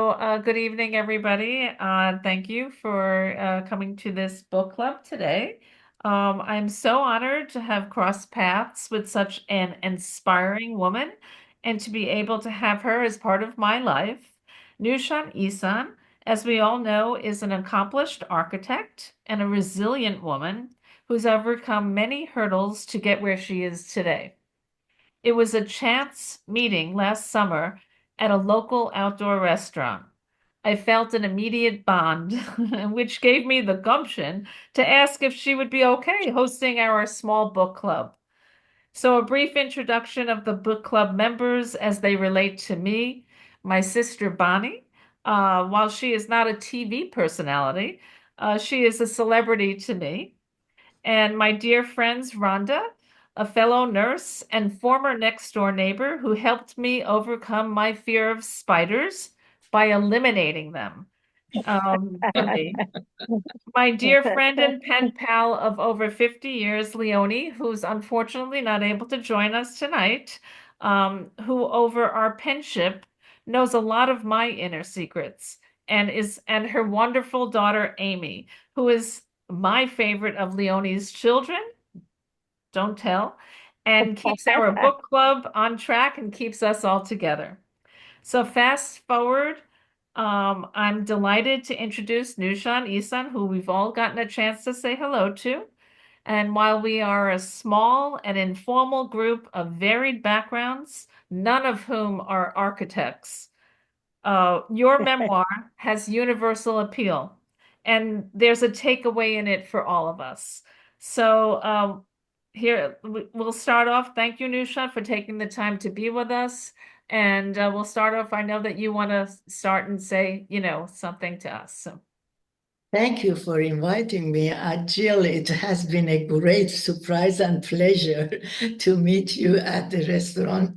Good evening, everybody. Thank you for coming to this book club today. I'm so honored to have crossed paths with such an inspiring woman and to be able to have her as part of my life. Nushan Isan, as we all know, is an accomplished architect and a resilient woman who's overcome many hurdles to get where she is today. It was a chance meeting last summer at a local outdoor restaurant. I felt an immediate bond, which gave me the gumption to ask if she would be okay hosting our small book club. So, a brief introduction of the book club members as they relate to me. My sister Bonnie, while she is not a TV personality, she is a celebrity to me. And my dear friends Rhonda, a fellow nurse and former next door neighbor who helped me overcome my fear of spiders by eliminating them for me. My dear friend and pen pal of over 50 years, Leonie, who's unfortunately not able to join us tonight, who over our penship knows a lot of my inner secrets, and her wonderful daughter Amy, who is my favorite of Leonie's children, don't tell, and keeps our book club on track and keeps us all together. So fast forward, I'm delighted to introduce Nushan Isan, who we've all gotten a chance to say hello to. And while we are a small and informal group of varied backgrounds, none of whom are architects, your memoir has universal appeal, and there's a takeaway in it for all of us. So here we'll start off. Thank you, Nushan, for taking the time to be with us. And we'll start off. I know that you want to start and say, something to us. So. Thank you for inviting me. Jill, it has been a great surprise and pleasure to meet you at the restaurant.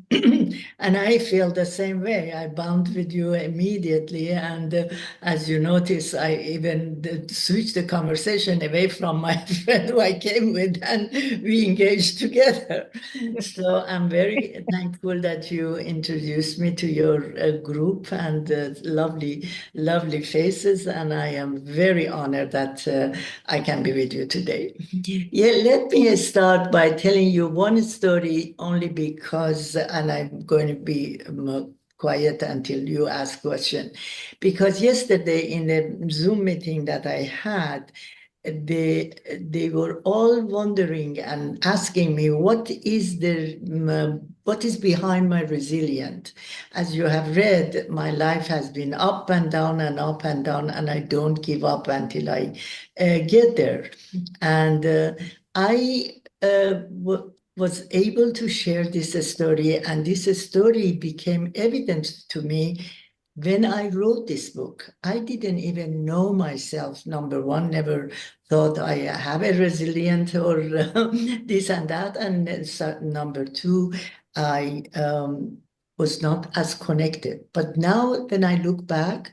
And I feel the same way. I bound with you immediately. And as you notice, I even switched the conversation away from my friend who I came with, and we engaged together. So I'm very thankful that you introduced me to your group and lovely, lovely faces. And I am very honored that I can be with you today. Yeah, let me start by telling you one story only because, and I'm going to be quiet until you ask question. Because yesterday in the Zoom meeting that I had, they were all wondering and asking me what is behind my resilience. As you have read, my life has been up and down and up and down, and I don't give up until I get there. And I was able to share this story, and this story became evident to me when I wrote this book. I didn't even know myself. Number one, never thought I have a resilient or this and that. And number two, I was not as connected. But now when I look back,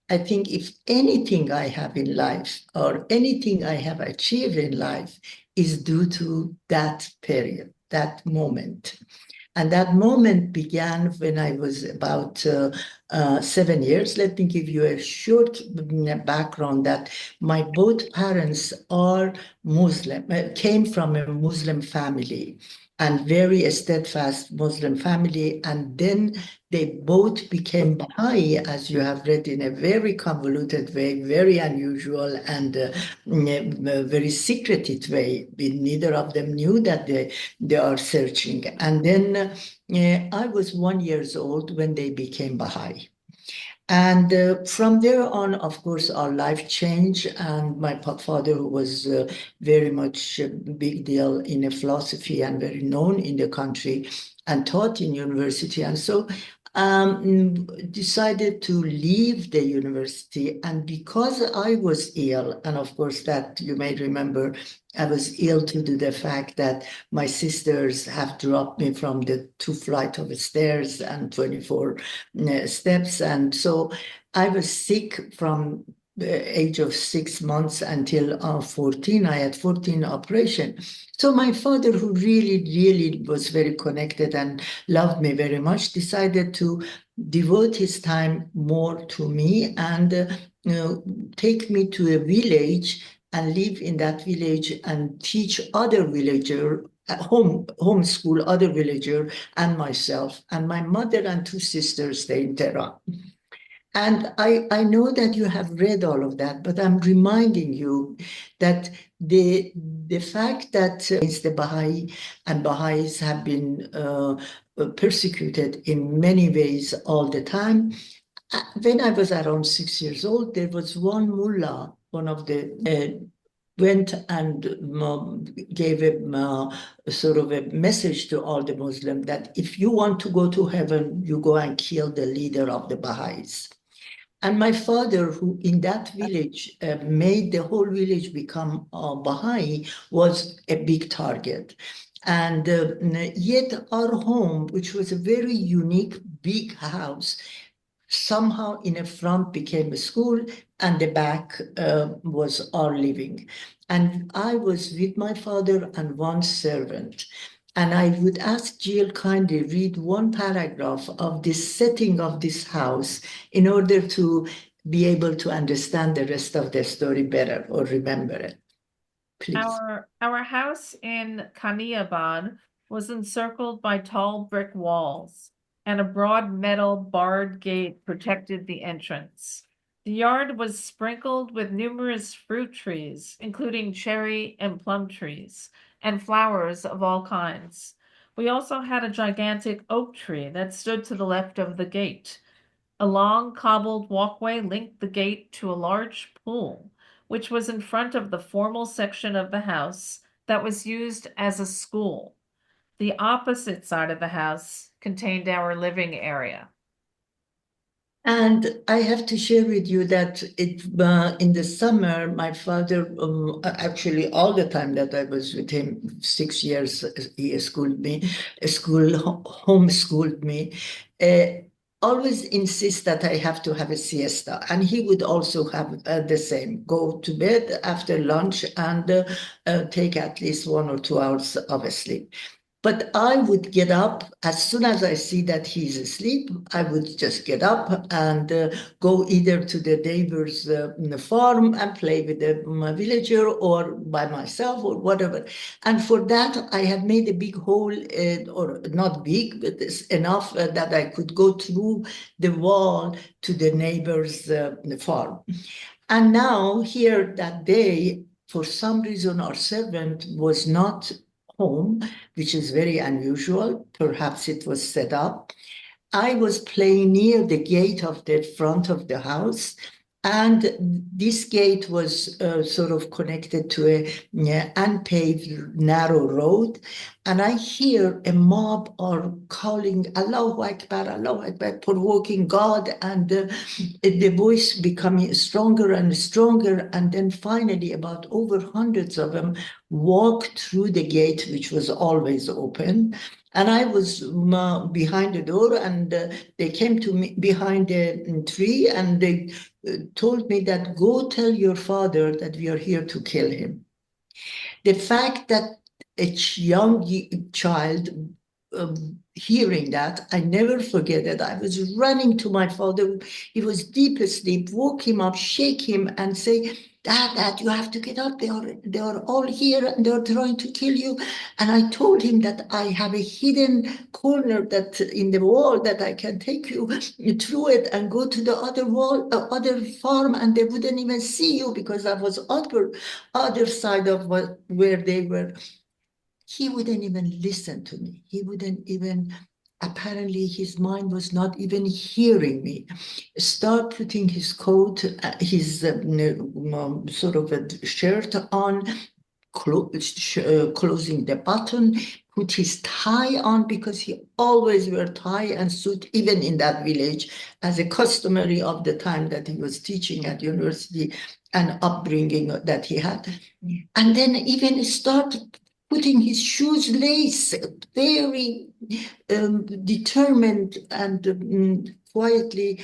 I think if anything I have in life or anything I have achieved in life is due to that period, that moment. And that moment began when I was about 7 years. Let me give you a short background that my both parents are Muslim, came from a Muslim family and very steadfast Muslim family. And then they both became Baha'i, as you have read, in a very convoluted way, very unusual and very secretive way. Neither of them knew that they are searching. And then I was 1 year old when they became Baha'i. And from there on, of course, our life changed. And my father, who was very much a big deal in a philosophy and very known in the country and taught in university. And so decided to leave the university. And because I was ill, and of course that you may remember, I was ill due to the fact that my sisters have dropped me from the 2 flights of stairs and 24 steps. And so I was sick from the age of 6 months until 14. I had 14 operation. So my father, who really, really was very connected and loved me very much, decided to devote his time more to me and take me to a village and live in that village and teach other villager homeschool other villager and myself. And my mother and two sisters stay in Tehran. And I know that you have read all of that, but I'm reminding you that the fact that against the Baha'i and Baha'is have been persecuted in many ways all the time. When I was around 6 years old, there was one mullah, one of the went and gave a sort of a message to all the Muslims that if you want to go to heaven, you go and kill the leader of the Baha'is. And my father, who in that village made the whole village become Baha'i, was a big target. And yet our home, which was a very unique, big house, somehow in the front became a school and the back was our living. And I was with my father and one servant. And I would ask Jill kindly read one paragraph of this setting of this house in order to be able to understand the rest of the story better or remember it. Please. Our house in Kaniabad was encircled by tall brick walls, and a broad metal barred gate protected the entrance. The yard was sprinkled with numerous fruit trees, including cherry and plum trees, and flowers of all kinds. We also had a gigantic oak tree that stood to the left of the gate. A long cobbled walkway linked the gate to a large pool, which was in front of the formal section of the house that was used as a school. The opposite side of the house contained our living area. And I have to share with you that in the summer, my father, actually all the time that I was with him, 6 years, he schooled me, homeschooled me, always insist that I have to have a siesta. And he would also have the same, go to bed after lunch and take at least 1 or 2 hours of sleep. But I would get up as soon as I see that he's asleep. I would just get up and go either to the neighbor's farm and play with the villager or by myself or whatever. And for that, I had made a big hole, or not big, but it's enough that I could go through the wall to the neighbor's farm. And now, here that day, for some reason, our servant was not home, which is very unusual. Perhaps it was set up. I was playing near the gate of the front of the house, and this gate was sort of connected to a unpaved narrow road. And I hear a mob are calling Allahu Akbar, Allahu Akbar, provoking God, and the voice becoming stronger and stronger. And then finally, about over hundreds of them walked through the gate, which was always open. And I was behind the door, and they came to me behind the tree, and they told me that go tell your father that we are here to kill him. The fact that a young child hearing that, I never forget it. I was running to my father. He was deep asleep, woke him up, shake him, and say, Dad, you have to get up. They are all here and they're trying to kill you. And I told him that I have a hidden corner that in the wall that I can take you through it and go to the other wall, other farm, and they wouldn't even see you because I was other side of where they were. He wouldn't even listen to me. He wouldn't even, apparently his mind was not even hearing me. Start putting his coat, his sort of a shirt on, closing the button, put his tie on, because he always wear tie and suit, even in that village, as a customary of the time that he was teaching at university and upbringing that he had. And then even start putting his shoes laced, very determined and quietly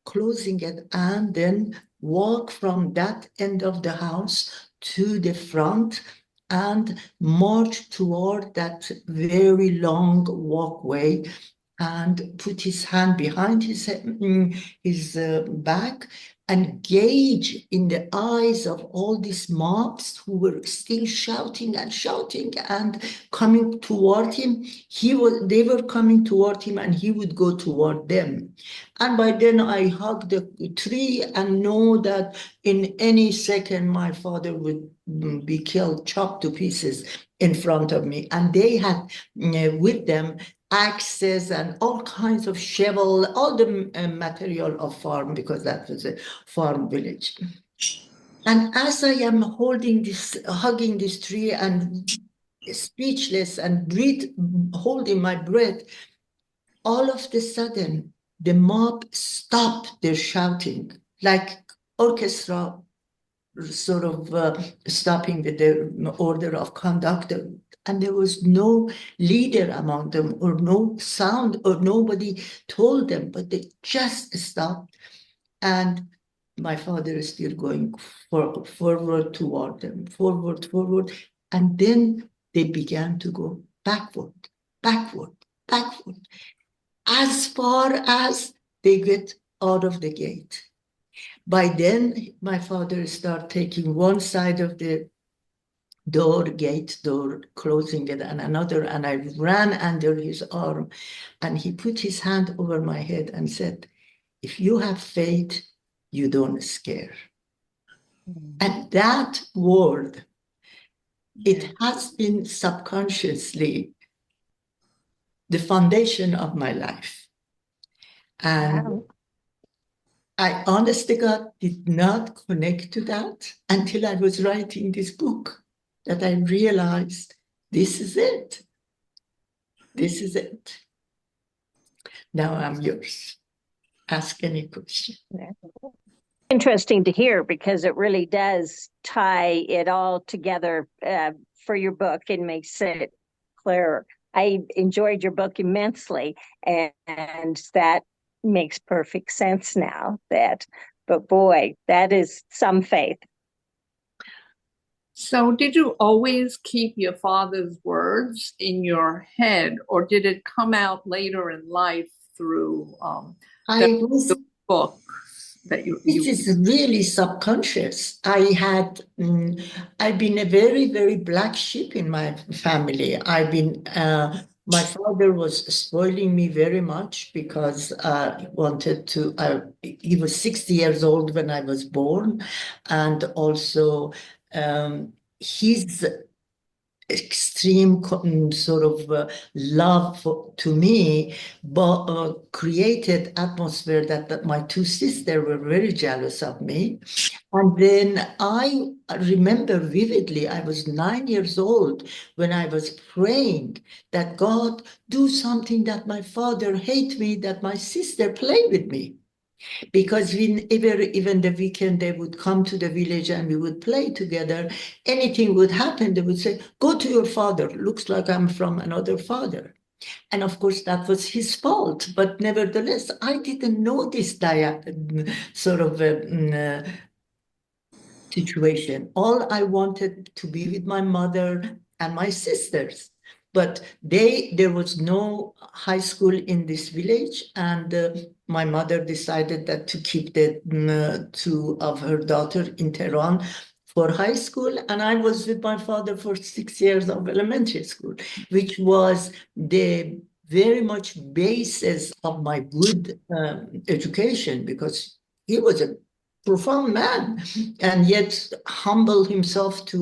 closing it, and then walk from that end of the house to the front and march toward that very long walkway and put his hand behind his back and gauge in the eyes of all these mobs who were still shouting and coming toward him. They were coming toward him, and he would go toward them. And by then I hugged the tree and know that in any second my father would be killed, chopped to pieces in front of me. And they had with them axes and all kinds of shovel, all the material of farm, because that was a farm village. And as I am hugging this tree and speechless and holding my breath, all of a sudden the mob stopped their shouting, like orchestra sort of stopping with the order of conductor. And there was no leader among them, or no sound, or nobody told them, but they just stopped. And my father is still going forward toward them, forward. And then they began to go backward, as far as they get out of the gate. By then, my father started taking one side of the gate door, closing it, and another, and I ran under his arm, and he put his hand over my head and said, "If you have faith, you don't scare." And that word, it has been subconsciously the foundation of my life. And Wow. I, honest to God, did not connect to that until I was writing this book, that I realized this is it. This is it. Now I'm yours. Ask any question. Interesting to hear, because it really does tie it all together for your book and makes it clearer. I enjoyed your book immensely, and that makes perfect sense now. But boy, that is some faith. So did you always keep your father's words in your head, or did it come out later in life through the book that you It is really subconscious. I've been a very, very black sheep in my family. My father was spoiling me very much because he was 60 years old when I was born. And also his extreme sort of love to me, but created atmosphere that my two sisters were very jealous of me. And then I remember vividly, I was 9 years old when I was praying that God do something that my father hate me, that my sister play with me. Because even the weekend they would come to the village and we would play together. Anything would happen, they would say, "Go to your father. Looks like I'm from another father." And of course, that was his fault. But nevertheless, I didn't know this sort of situation. All I wanted to be with my mother and my sisters. But there was no high school in this village, and my mother decided that to keep the two of her daughter in Tehran for high school, and I was with my father for 6 years of elementary school, which was the very much basis of my good education, because he was a profound man, and yet humble himself to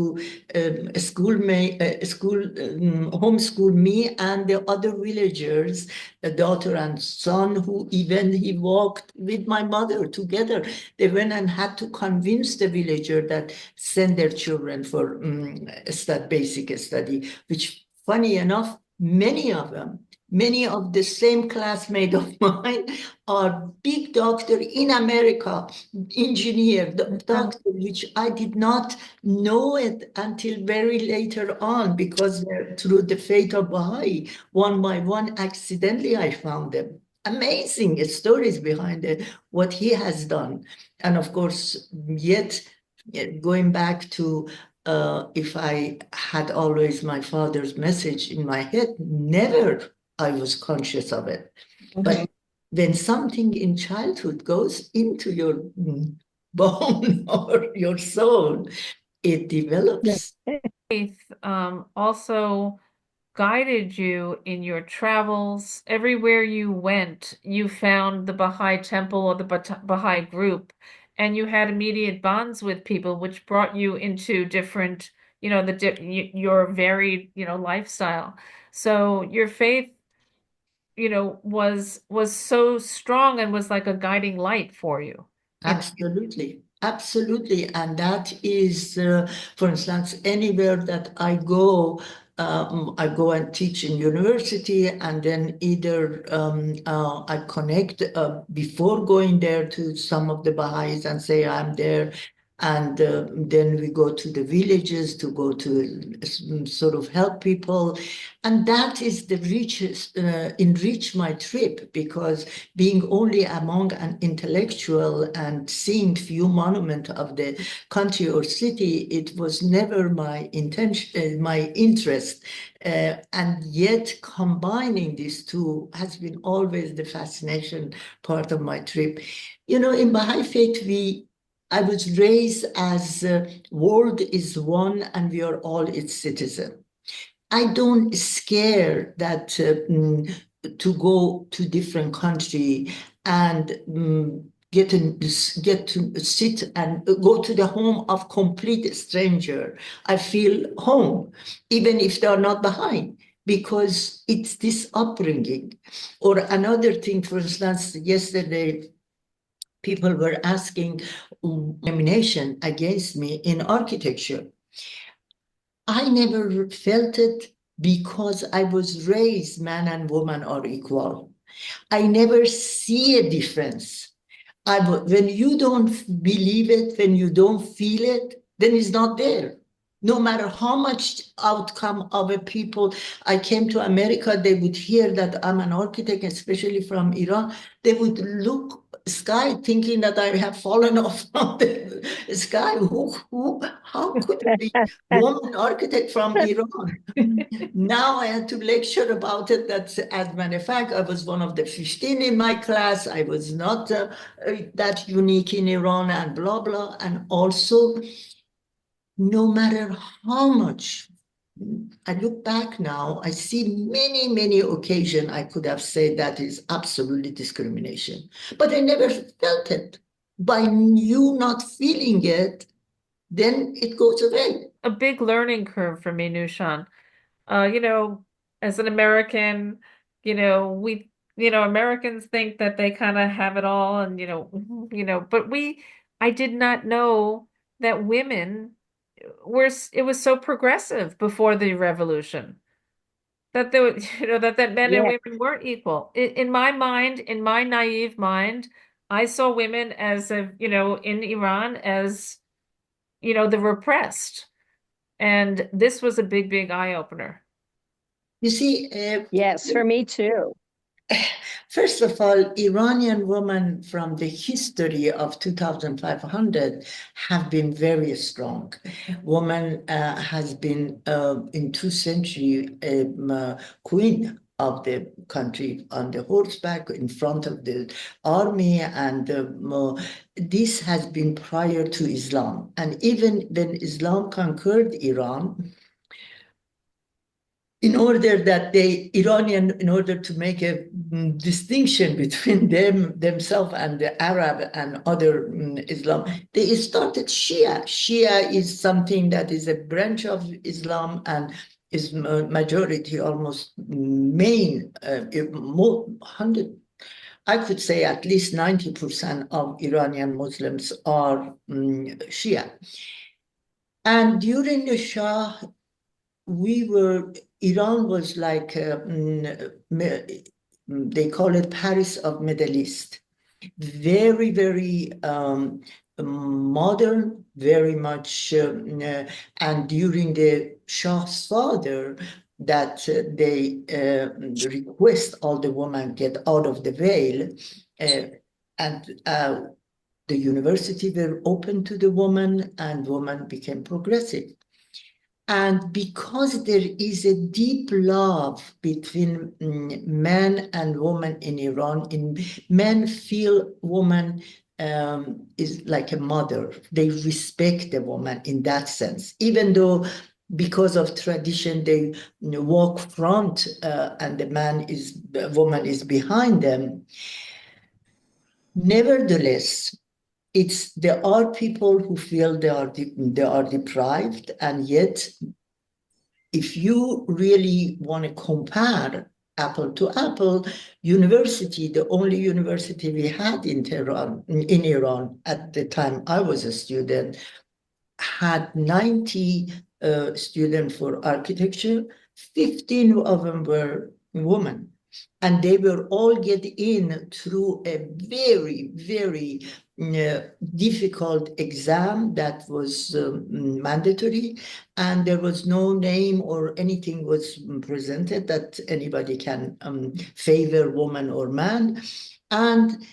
homeschool me and the other villagers, a daughter and son, who even he walked with my mother together. They went and had to convince the villager that send their children for basic study, which funny enough, many of the same classmates of mine are big doctor in America, engineer, doctor, which I did not know it until very later on, because through the fate of Baha'i, one by one, accidentally I found them. Amazing stories behind it, what he has done. And of course, yet going back to if I had always my father's message in my head, never I was conscious of it. Mhm. But when something in childhood goes into your bone or your soul, it develops. Faith also guided you in your travels. Everywhere you went, you found the Baha'i temple or the Baha'i group, and you had immediate bonds with people, which brought you into different, your varied, lifestyle. So your faith, was so strong and was like a guiding light for you. Absolutely, absolutely. And that is, for instance, anywhere that I go and teach in university, and then either I connect before going there to some of the Baha'is and say I'm there. And then we go to the villages to go to sort of help people. And that is the richest, enrich my trip, because being only among an intellectual and seeing few monuments of the country or city, it was never my intention, my interest. And yet combining these two has been always the fascination part of my trip. In Baha'i faith, I was raised as world is one and we are all its citizen. I don't scare that to go to different country and get to sit and go to the home of complete stranger. I feel home, even if they are not behind, because it's this upbringing. Or another thing, for instance, yesterday people were asking discrimination against me in architecture. I never felt it because I was raised man and woman are equal. I never see a difference. When you don't believe it, when you don't feel it, then it's not there. No matter how much outcome of a people, I came to America, they would hear that I'm an architect, especially from Iran. They would look sky thinking that I have fallen off from the sky. How could it be woman architect from Iran? Now I had to lecture about it. That, as a matter of fact, I was one of the 15 in my class. I was not that unique in Iran, and blah, blah. And also, no matter how much I look back now, I see many, many occasions I could have said that is absolutely discrimination, but I never felt it. By you not feeling it, then it goes away. A big learning curve for me, Nushan. Uh, you know, as an American, Americans think that they kind of have it all, and but I did not know that women it was so progressive before the revolution, that there, that men and Yeah. women weren't equal. In my mind, in my naive mind, I saw women as in Iran as, the repressed. And this was a big, big eye opener. You see, Yes, for me too. first of all, Iranian women from the history of 2500 have been very strong. Woman has been in 2 centuries queen of the country on the horseback in front of the army, and this has been prior to Islam. And even when Islam conquered Iran, in order to make a distinction between themselves and the Arab and other Islam, they started Shia. Shia is something that is a branch of Islam and is majority, almost main, 100. I could say at least 90% of Iranian Muslims are Shia. And during the Shah, Iran was like, they call it Paris of Middle East. Very, very modern, very much, and during the Shah's father, that they request all the women get out of the veil, and the university were open to the woman, and women became progressive. And because there is a deep love between man and woman in Iran, men feel woman is like a mother. They respect the woman in that sense, even though because of tradition they walk front and the woman is behind them. Nevertheless, there are people who feel they are deprived, and yet if you really want to compare apple to apple, the only university we had in Iran at the time I was a student, had 90 students for architecture. 15 of them were women. And they were all get in through a very, very difficult exam that was mandatory, and there was no name or anything was presented that anybody can favor woman or man. And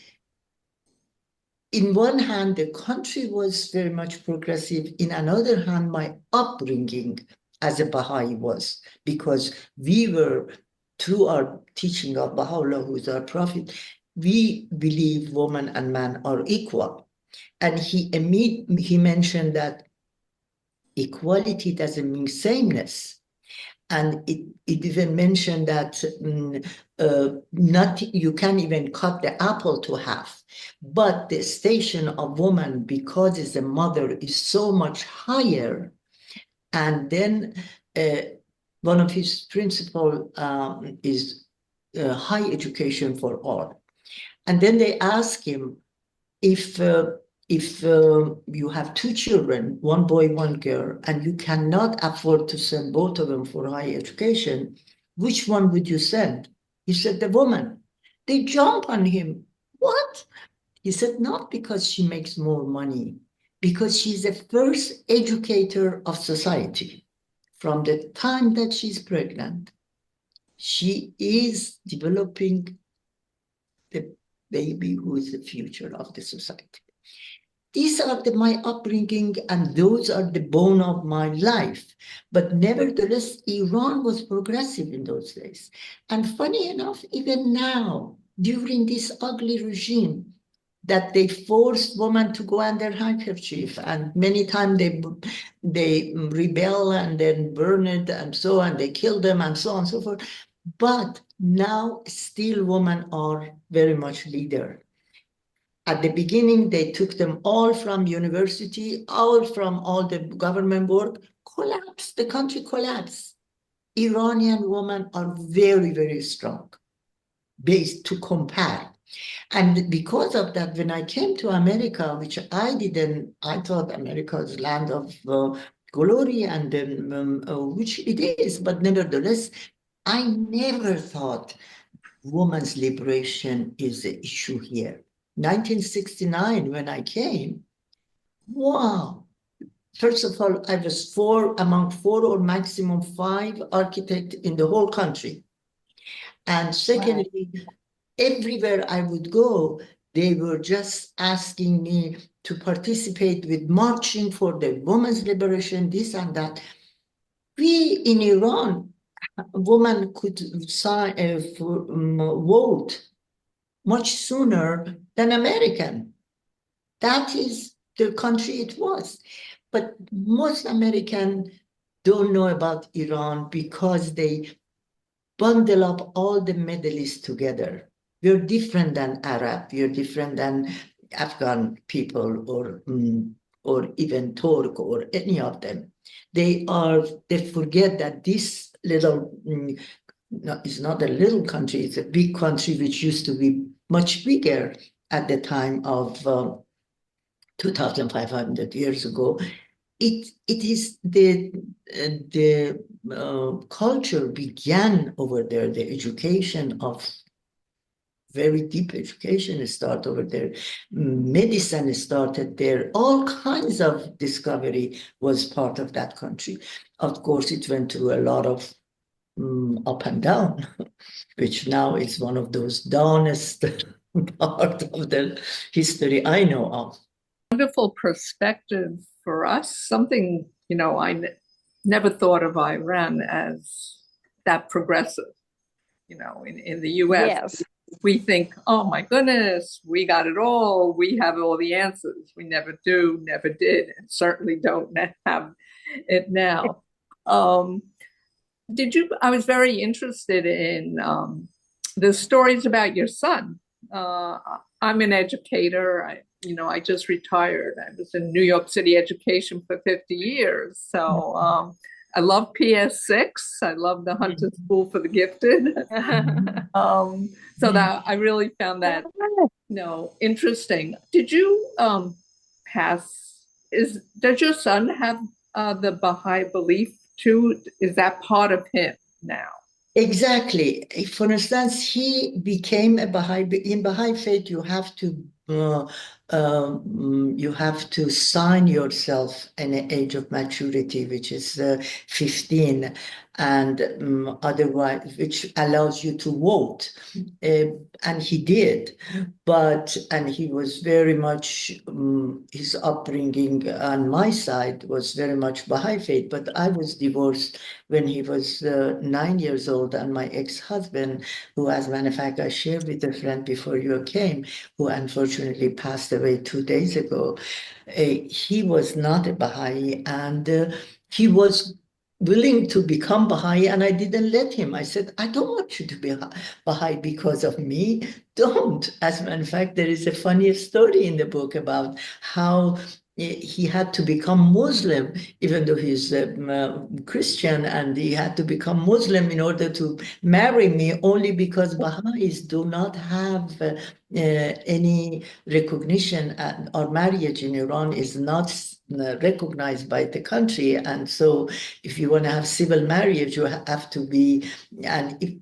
in one hand, the country was very much progressive. In another hand, my upbringing as a Baha'i was, because we were, through our teaching of Baha'u'llah, who is our prophet, we believe woman and man are equal. And he mentioned that equality doesn't mean sameness. And it even mentioned that you can't even cut the apple to half. But the station of woman, because it's a mother, is so much higher. And then one of his principles is high education for all. And then they ask him, if you have two children, one boy, one girl, and you cannot afford to send both of them for higher education, which one would you send? He said, the woman. They jump on him. What? He said, not because she makes more money, because she's the first educator of society. From the time that she's pregnant, she is developing the baby who is the future of the society. These are my upbringing, and those are the bone of my life. But nevertheless, Iran was progressive in those days. And funny enough, even now, during this ugly regime, that they forced women to go under handkerchief, and many times they rebel and then burn it and so on, they kill them and so on and so forth. But now still women are very much leader. At the beginning, they took them all from university, all from all the government work, collapsed, the country collapsed. Iranian women are very, very strong, based to compare. And because of that, when I came to America, which I thought America is land of glory, and which it is, but nevertheless, I never thought women's liberation is the issue here. 1969, when I came, wow. First of all, I was among 4 or maximum 5 architects in the whole country. And secondly, everywhere I would go, they were just asking me to participate with marching for the women's liberation, this and that. We in Iran, a woman could vote much sooner than American. That is the country it was. But most Americans don't know about Iran because they bundle up all the Middle East together. We're different than Arab, we're different than Afghan people or even Turk or any of them. They forget that this little, it's not a little country, it's a big country which used to be much bigger at the time of 2,500 years ago. It is the culture began over there, the education of very deep education started over there. Medicine started there. All kinds of discovery was part of that country. Of course, it went through a lot of up and down, which now is one of those downest part of the history I know of. Wonderful perspective for us. Something, never thought of Iran as that progressive. You know, in the US, Yes. we think, oh my goodness, we got it all. We have all the answers. We never do, never did, and certainly don't have it now. Um, I was very interested in the stories about your son. Uh, I'm an educator. I just retired. I was in New York City education for 50 years. So I love PS6. I love the Hunter School for the Gifted. So that I really found that interesting. Did you pass? Does your son have the Baha'i belief too? Is that part of him now? Exactly. For instance, he became a Baha'i. In Baha'i faith, you have to sign yourself in an age of maturity, which is 15, and otherwise, which allows you to vote. And he did, and he was very much, his upbringing on my side was very much Baha'i faith, but I was divorced when he was 9 years old, and my ex-husband, who, as a matter of fact, I shared with a friend before you came, who unfortunately passed away 2 days ago, he was not a Baha'i, and he was willing to become Baha'i, and I didn't let him. I said, I don't want you to be Baha'i because of me. Don't. As a matter of fact, there is a funny story in the book about how he had to become Muslim, even though he's Christian, and he had to become Muslim in order to marry me, only because Baha'is do not have any recognition, or marriage in Iran is not recognized by the country. And so if you want to have civil marriage, you have to be, and if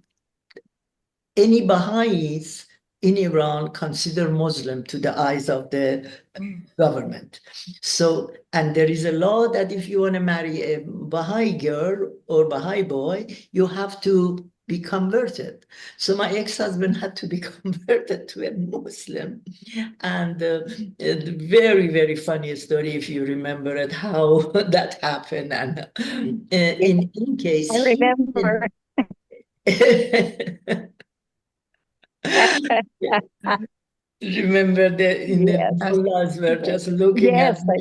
any Baha'is in Iran consider Muslim to the eyes of the government. So, and there is a law that if you want to marry a Baha'i girl or Baha'i boy, you have to be converted. So my ex-husband had to be converted to a Muslim. And a very, very funny story, if you remember it, how that happened. And in case, I remember. remember in the Yes. mullahs were just looking at Yes. me.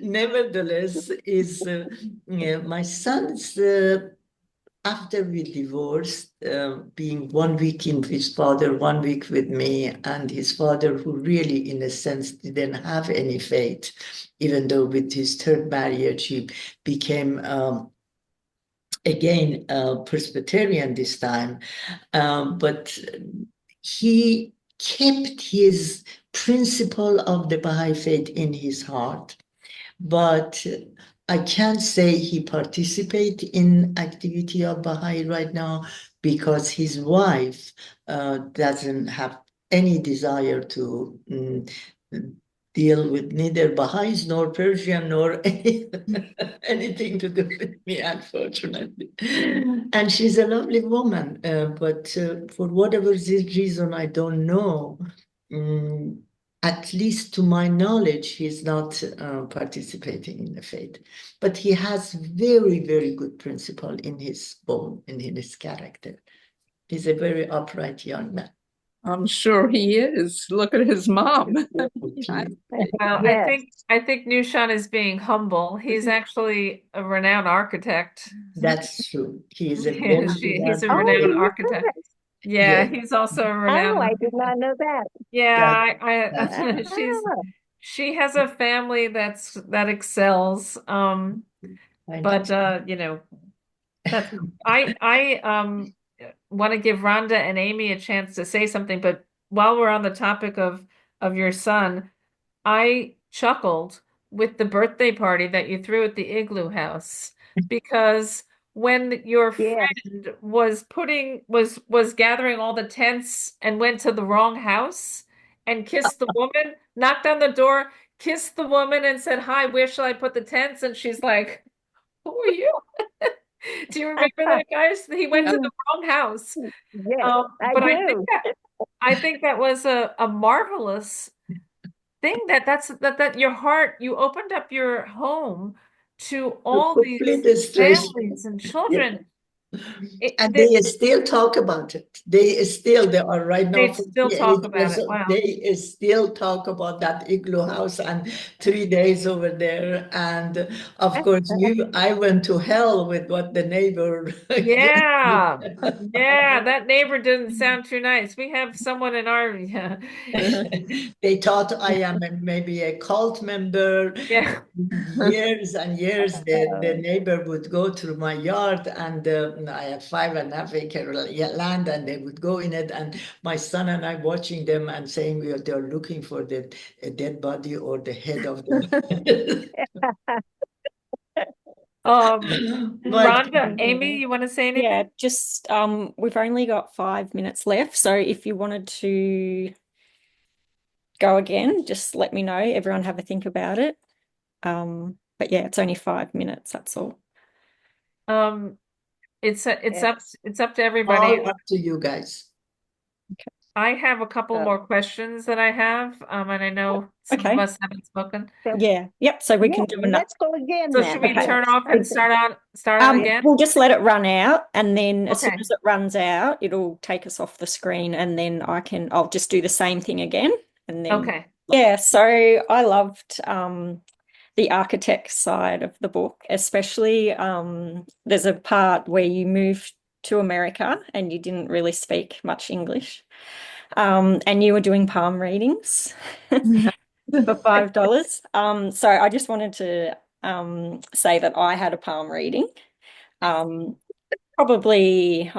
Nevertheless, my son's, after we divorced, being 1 week in his father, 1 week with me, and his father, who really, in a sense, didn't have any faith, even though with his third marriage, he became, again, Presbyterian this time. But he kept his principle of the Baha'i faith in his heart. But I can't say he participates in activity of Baha'i right now, because his wife doesn't have any desire to deal with neither Baha'is nor Persian nor anything to do with me, unfortunately. And she's a lovely woman, but for whatever reason, I don't know. At least to my knowledge, he's not participating in the faith, but he has very, very good principle in his bone and in his character. He's a very upright young man. I'm sure he is. Look at his mom. Well, Yes. I think Nushan is being humble. He's actually a renowned architect. That's true. He is a Yeah, very he's a Oh, renowned he architect. is. Yeah, yes. he's also a Oh, renowned I did architect. not know that. Yeah, That's she has a family that excels. I know. But that's I want to give Rhonda and Amy a chance to say something, but while we're on the topic of your son, I chuckled with the birthday party that you threw at the Igloo House, because when your Yes. friend was gathering all the tents and went to the wrong house and kissed the woman, knocked on the door, kissed the woman and said, "Hi, where shall I put the tents?" And she's like, "Who are you?" Do you remember that, guys? He went to the wrong house. Yes, I But do. I think that was a marvelous thing that your heart, you opened up your home to To all these complete stress. families and Yeah. children. And They, they still talk about it. They are right now they still talk 48 about years it. old. Wow. They still talk about that igloo house and 3 days over there. And of course, I went to hell with what the neighbor gave me. Yeah. Yeah, that neighbor didn't sound too nice. We have someone in our yeah. They thought I am maybe a cult member. Yeah. Years and years, the neighbor would go through my yard, and I had 5.5 acre land, and they would go in it, and my son and I watching them and saying they're looking for the a dead body or the head of the. But Rhonda, Amy, you want to say Yeah, anything? just we've only got 5 minutes left, so if you wanted to go again, just let me know. Everyone have a think about it. But yeah, it's only 5 minutes, that's all. Um, it's Yes. up to everybody. all up to you guys. I have a couple Oh. more questions that I have, and I know some of Okay. us haven't spoken. Yeah, yep. So we Yeah, can do another. let's go again So then. should we Okay. turn off and start out again? We'll just let it run out, and then as soon Okay. as it runs out, it'll take us off the screen, and then I'll just do the same thing again, and then Okay. yeah. So I loved the architect side of the book, especially there's a part where you moved to America and you didn't really speak much English. And you were doing palm readings for $5. So I just wanted to say that I had a palm reading. Probably,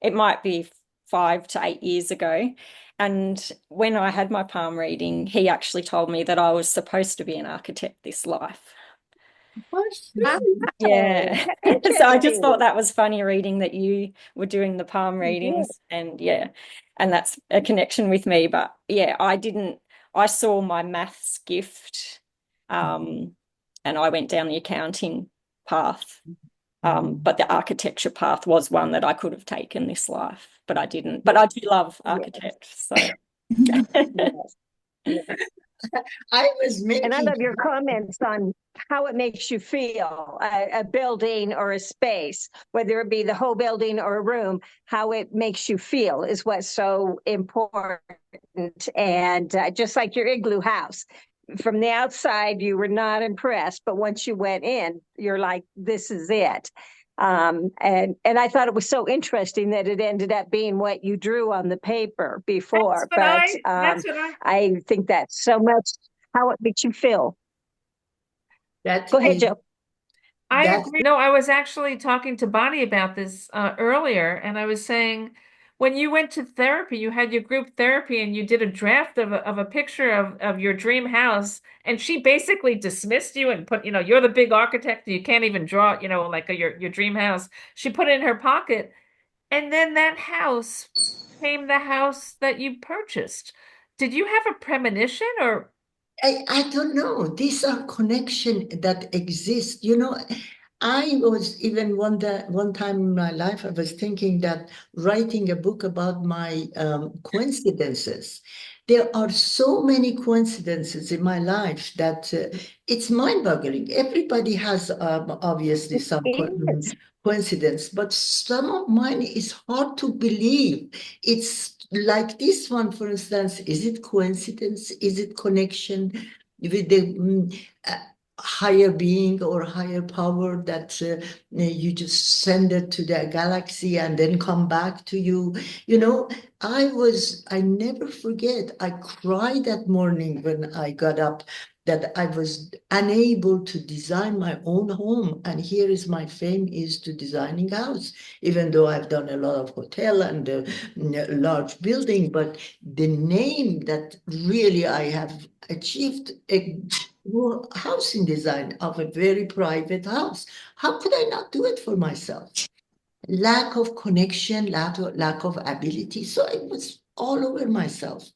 it might be 5 to 8 years ago. And when I had my palm reading, he actually told me that I was supposed to be an architect this life. Yeah. So I just thought that was funny reading that you were doing the palm readings, and yeah, and that's a connection with me. But yeah, I saw my maths gift, and I went down the accounting path. But the architecture path was one that I could have taken this life, but I didn't. But I do love architects, so I was And I making. love your comments on how it makes you feel, a building or a space, whether it be the whole building or a room, how it makes you feel is what's so important. And just like your igloo house, from the outside, you were not impressed, but once you went in, you're like, this is it. And I thought it was so interesting that it ended up being what you drew on the paper before. That's But what I think that's so much how it makes you feel. That Go ahead, is- Joe. I That's- agree. No, I was actually talking to Bonnie about this earlier, and I was saying when you went to therapy, you had your group therapy, and you did a draft of a picture of your dream house, and she basically dismissed you and put, you're the big architect, you can't even draw, like your dream house. She put it in her pocket, and then that house became the house that you purchased. Did you have a premonition or? I don't know. These are connection that exist. I was even one time in my life, I was thinking that writing a book about my coincidences. There are so many coincidences in my life that it's mind-boggling. Everybody has obviously some Yes. coincidence, but some of mine is hard to believe. It's like this one, for instance. Is it coincidence? Is it connection with the higher being or higher power that you just send it to the galaxy and then come back to you? I never forget, I cried that morning when I got up that I was unable to design my own home. And here is my fame is to designing house, even though I've done a lot of hotel and large building, but the name that really I have achieved a housing design of a very private house. How could I not do it for myself? Lack of connection, lack of ability. So I was all over myself.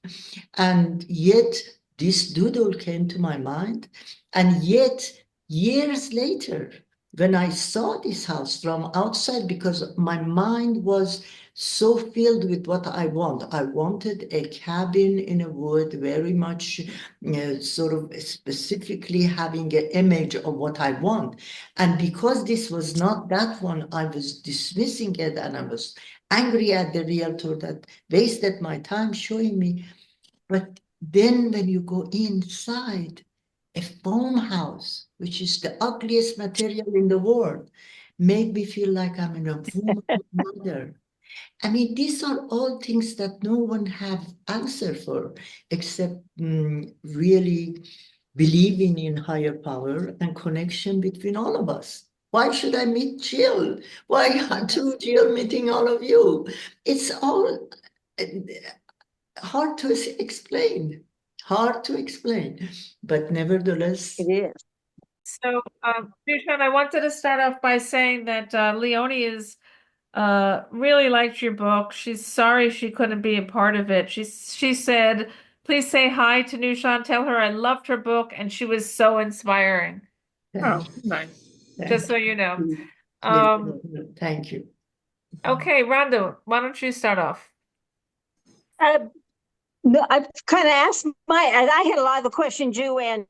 And yet this doodle came to my mind. And yet years later, when I saw this house from outside, because my mind was so filled with what I want. I wanted a cabin in a wood, very much sort of specifically having an image of what I want. And because this was not that one, I was dismissing it, and I was angry at the realtor that wasted my time showing me. But then when you go inside, a foam house, which is the ugliest material in the world, made me feel like I'm in a womb of mother. I mean, these are all things that no one have answer for, except really believing in higher power and connection between all of us. Why should I meet Jill? Why aren't you, Jill, meeting all of you? It's all hard to explain, but nevertheless, It is. So, Nushan, I wanted to start off by saying that Leonie is really liked your book. She's sorry she couldn't be a part of it. She said, please say hi to Nushan. Tell her I loved her book and she was so inspiring. Oh, nice. Just so you know. Thank you. Okay, Rhonda, why don't you start off? No, I've kind of asked I had a lot of the questions you and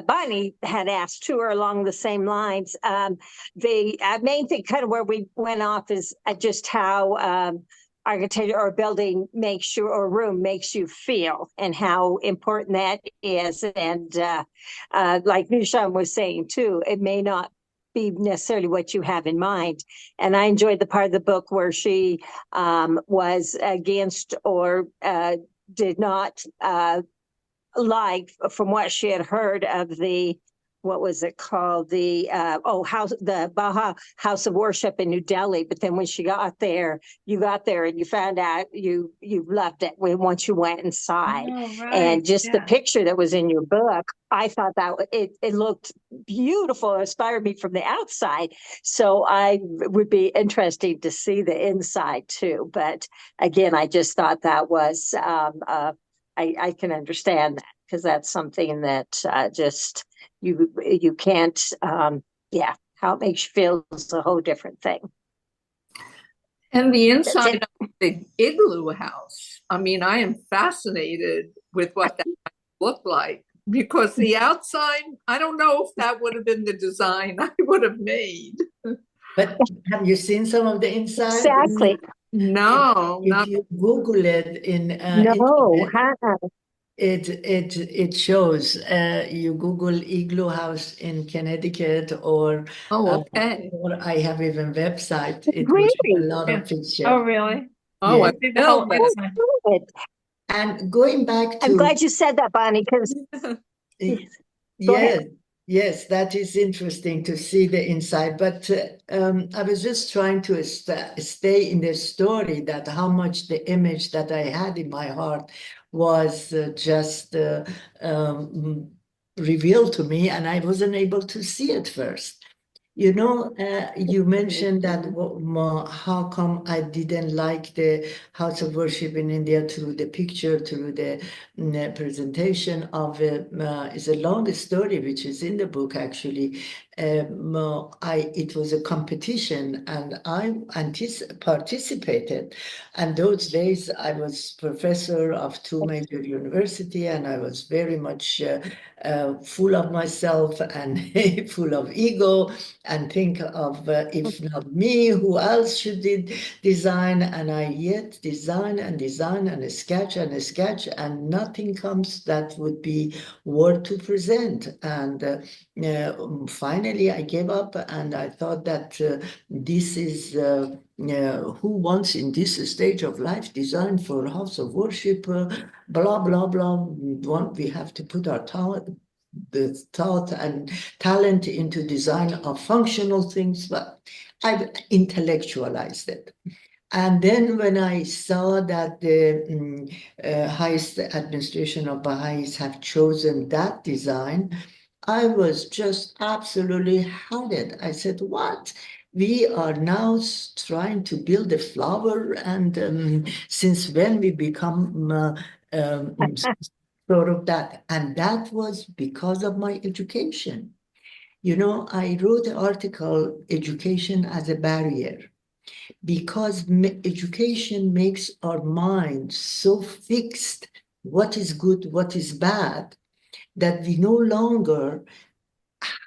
Bonnie had asked too, or along the same lines. The main thing, kind of where we went off, is just how architecture or building makes you, or room makes you feel, and how important that is. And like Nushan was saying too, it may not be necessarily what you have in mind. And I enjoyed the part of the book where she was against, or did not like, from what she had heard of the, what was it called, the the Baha House of Worship in New Delhi. But then when she got there, you got there and you found out you loved it once you went inside. Oh, right. And just the Yeah. picture that was in your book, I thought that it looked beautiful, inspired me from the outside. So I would be interested to see the inside too. But again, I just thought that was I can understand that, because that's something that just you can't how it makes you feel is a whole different thing. And the That's inside it. of the igloo house, I mean, I am fascinated with what that might look like, because the outside, I don't know if that would have been the design I would have made. But have you seen some of the inside? Exactly. No, If not you Google it in No, internet, it shows. You Google igloo house in Connecticut, or okay. or I have even website. It will show a really? lot Yeah. of pictures. Oh, really? Oh, Yeah. I See the will, whole but inside. Good. And going back I'm to glad you said that, Bonnie, because go ahead. yes, that is interesting to see the inside. But I was just trying to stay in the story, that how much the image that I had in my heart was just revealed to me, and I wasn't able to see it first. You know, you mentioned that how come I didn't like the House of Worship in India through the picture, through the presentation of it. It's a long story, which is in the book actually. It was a competition, and I participated. And those days I was professor of 2 major university, and I was very much full of myself and full of ego, and think of if not me, who else should design? And I yet design and design and sketch and sketch, and nothing comes that would be worth to present. And finally, I gave up, and I thought that this is who wants in this stage of life design for house of worship, blah, blah, blah. We have to put our the thought and talent into design of functional things, but I've intellectualized it. And then when I saw that the highest administration of Baha'is have chosen that design, I was just absolutely haunted. I said, what? We are now trying to build a flower, and since when we become sort of that? And that was because of my education. You know, I wrote an article, Education as a Barrier. because education makes our mind so fixed, what is good, what is bad, that we no longer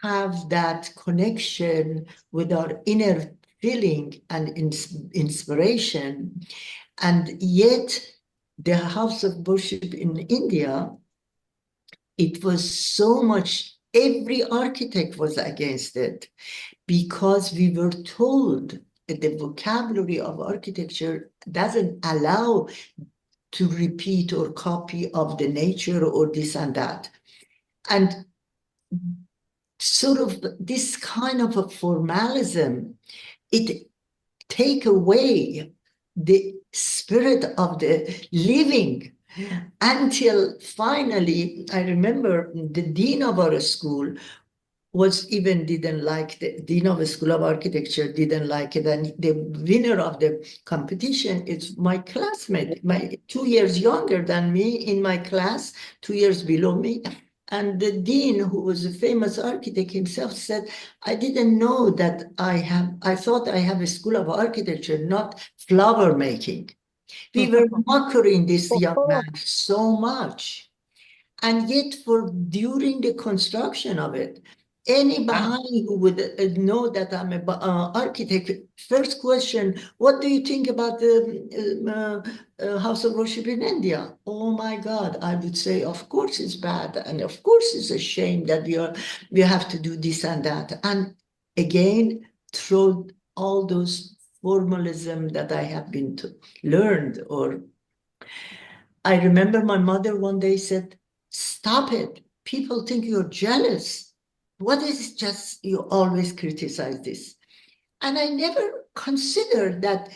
have that connection with our inner feeling and inspiration. And yet, the house of worship in India, it was so much, every architect was against it because we were told that the vocabulary of architecture doesn't allow to repeat or copy of the nature or this and that. And sort of this kind of a formalism, it take away the spirit of the living until finally, I remember the dean of our school didn't like, the dean of the School of Architecture didn't like it. And the winner of the competition is my classmate, 2 years younger than me in my class, 2 years below me. And the dean, who was a famous architect himself, said, I didn't know that I thought I have a School of Architecture, not flower making. We were mocking this young man so much. And yet, during the construction of it, any Baha'i who would know that I'm an architect, first question, what do you think about the house of worship in India? Oh my God, I would say, of course it's bad. And of course it's a shame that we have to do this and that. And again, through all those formalism that I have been learned, or I remember my mother one day said, stop it. People think you're jealous. What is just you always criticize this? And I never considered that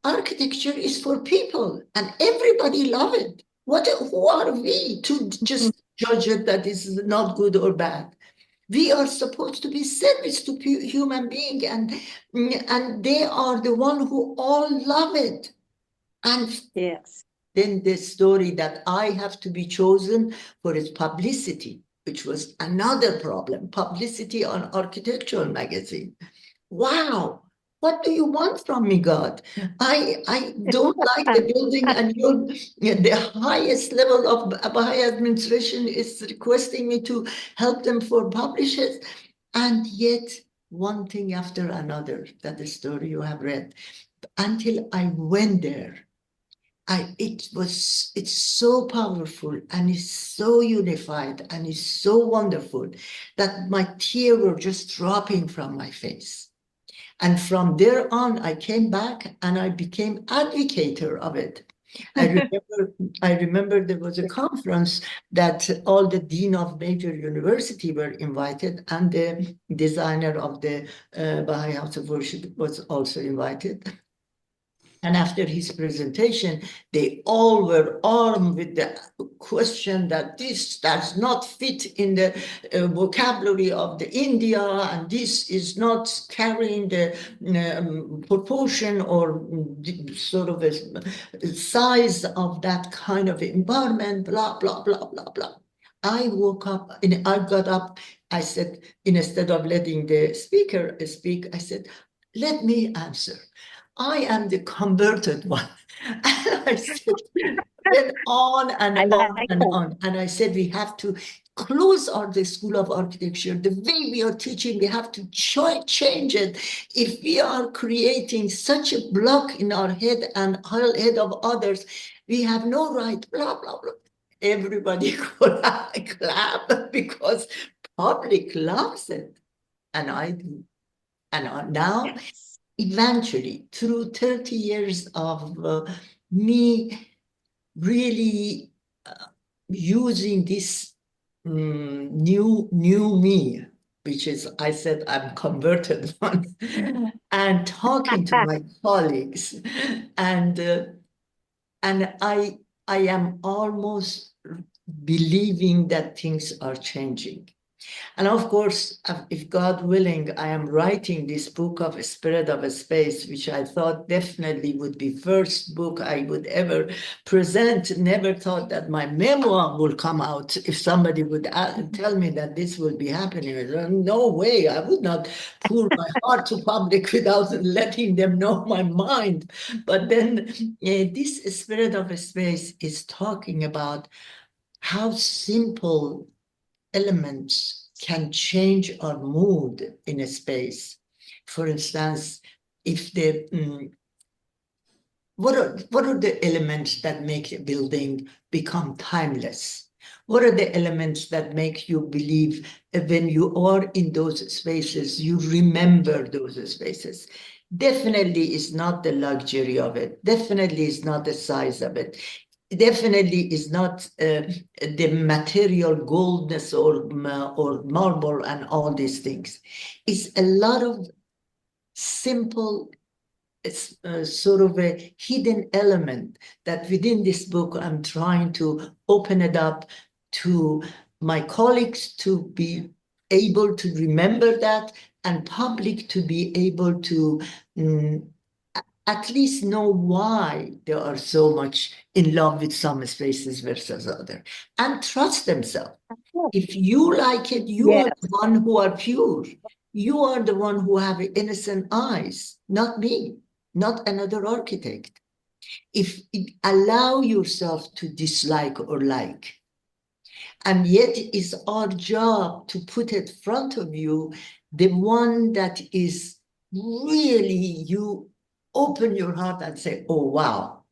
architecture is for people and everybody love it. Who are we to just judge it that is not good or bad? We are supposed to be service to human being, and they are the one who all love it. And Yes. then the story that I have to be chosen for its publicity, which was another problem, publicity on architectural magazine. Wow, what do you want from me, God? I don't like the building, and the highest level of Baha'i administration is requesting me to help them for publishers. And yet, one thing after another, that the story you have read, until I went there, it's so powerful and it's so unified and it's so wonderful that my tears were just dropping from my face. And from there on, I came back and I became advocator of it. I remember there was a conference that all the dean of major university were invited, and the designer of the Baha'i House of Worship was also invited. And after his presentation, they all were armed with the question that this does not fit in the vocabulary of the India, and this is not carrying the proportion or sort of a size of that kind of environment, blah, blah, blah, blah, blah. I woke up and I got up. I said, instead of letting the speaker speak, I said, let me answer. I am the converted one. And I said, went on and on and on. And I said, we have to close the School of Architecture. The way we are teaching, we have to change it. If we are creating such a block in our head and head of others, we have no right, blah, blah, blah. Everybody could clap because public loves it. And I do. And now, eventually, through 30 years of me really using this new me, which is, I said, I'm converted one, and talking to my colleagues, and I am almost believing that things are changing. And of course, if God willing, I am writing this book of Spirit of a Space, which I thought definitely would be first book I would ever present. Never thought that my memoir will come out. If somebody would tell me that this will be happening, I said, no way, I would not pour my heart to public without letting them know my mind. But then this Spirit of a Space is talking about how simple elements can change our mood in a space. For instance, if what are the elements that make a building become timeless? What are the elements that make you believe when you are in those spaces, you remember those spaces? Definitely is not the luxury of it. Definitely is not the size of it. Definitely is not the material goldness or marble and all these things. It's a lot of simple, sort of a hidden element that within this book I'm trying to open it up to my colleagues to be able to remember that, and public to be able to at least know why they are so much in love with some spaces versus other, and trust themselves. If you like it, you are the one who are pure. You are the one who have innocent eyes, not me, not another architect. If allow yourself to dislike or like, and yet it's our job to put it in front of you, the one that is really you open your heart and say, oh, wow.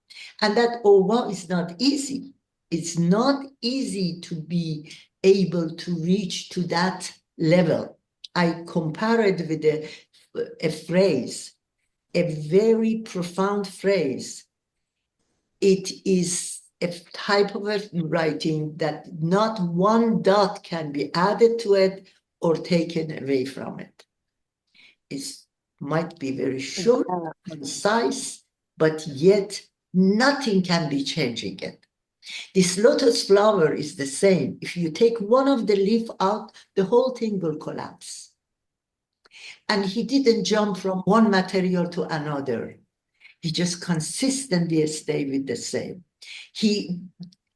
And that, oh, wow, is not easy. It's not easy to be able to reach to that level. I compare it with a phrase, a very profound phrase. It is a type of writing that not one dot can be added to it or taken away from it. It might be very short, concise, but yet nothing can be changing it. This lotus flower is the same. If you take one of the leaf out, the whole thing will collapse. And he didn't jump from one material to another. He just consistently stayed with the same. He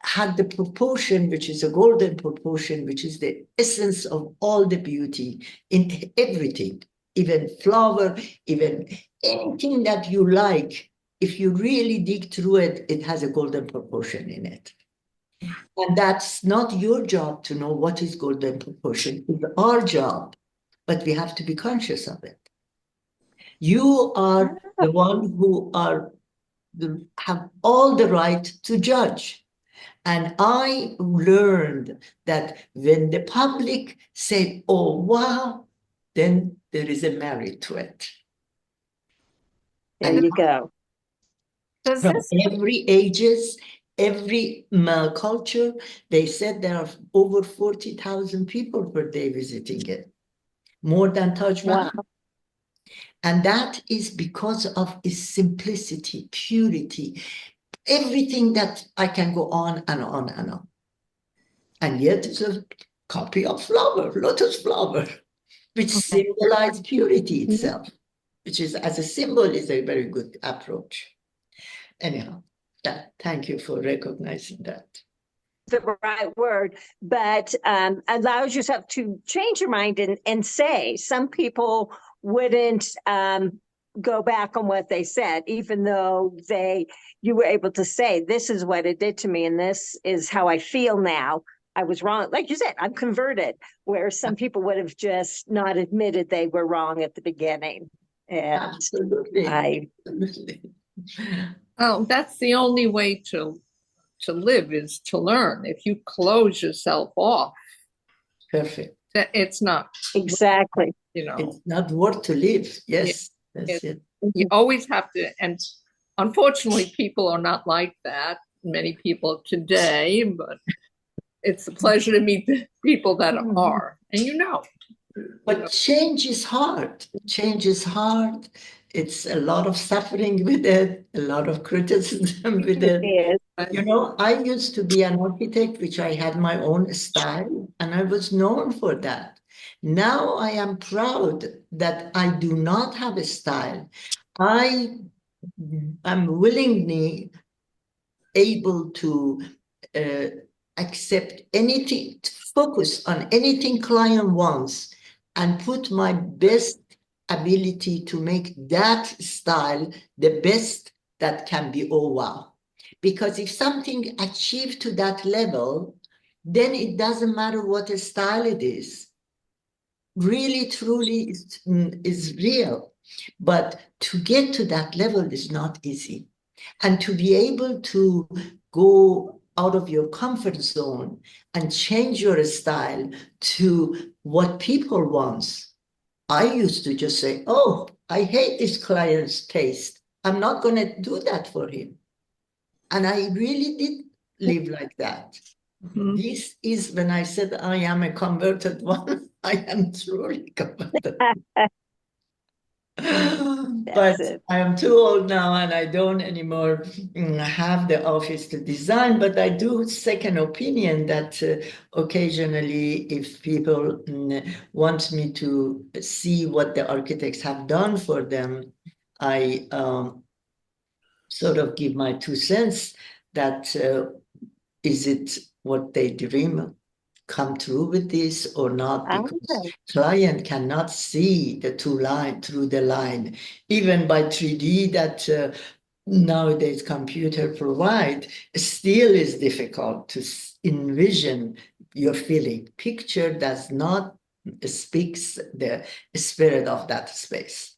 had the proportion, which is a golden proportion, which is the essence of all the beauty in everything, even flower, even anything that you like. If you really dig through it, it has a golden proportion in it. And that's not your job to know what is golden proportion. It's our job, but we have to be conscious of it. You are the one who have all the right to judge. And I learned that when the public said, oh, wow, then there is a merit to it. There you go. Does From this every ages, every culture, they said there are over 40,000 people per day visiting it, more than Taj Mahal. Wow. And that is because of its simplicity, purity, everything that I can go on and on and on. And yet it's a copy of flower, lotus flower, which symbolizes purity itself, which is, as a symbol, is a very good approach. Anyhow, thank you for recognizing that. The right word, but allows yourself to change your mind and say. Some people wouldn't go back on what they said, even though you were able to say, this is what it did to me, and this is how I feel now. I was wrong. Like you said, I'm converted, where some people would have just not admitted they were wrong at the beginning. And Absolutely. Absolutely. Oh, that's the only way to live, is to learn. If you close yourself off, Perfect. it's not, exactly. It's not worth to live. Yes, that's it. You always have to, and unfortunately, people are not like that. Many people today, but it's a pleasure to meet the people that are, and But change is hard. Change is hard. It's a lot of suffering with it, a lot of criticism with it. Yes. You know, I used to be an architect, which I had my own style, and I was known for that. Now I am proud that I do not have a style. I am willingly able to accept anything, focus on anything client wants, and put my best ability to make that style the best that can be. Oh, wow. Because if something achieved to that level, then it doesn't matter what style it is. Really, truly is real. But to get to that level is not easy. And to be able to go out of your comfort zone and change your style to what people want. I used to just say, oh, I hate this client's taste. I'm not going to do that for him. And I really did live like that. Mhm. This is when I said I am a converted one. I am truly converted. But it. I am too old now and I don't anymore have the office to design, but I do second opinion that occasionally if people want me to see what the architects have done for them, I sort of give my 2 cents that is it what they dream come true with this or not, because client cannot see the through the line, even by 3D that nowadays computer provide, still is difficult to envision your feeling. Picture does not speaks the spirit of that space.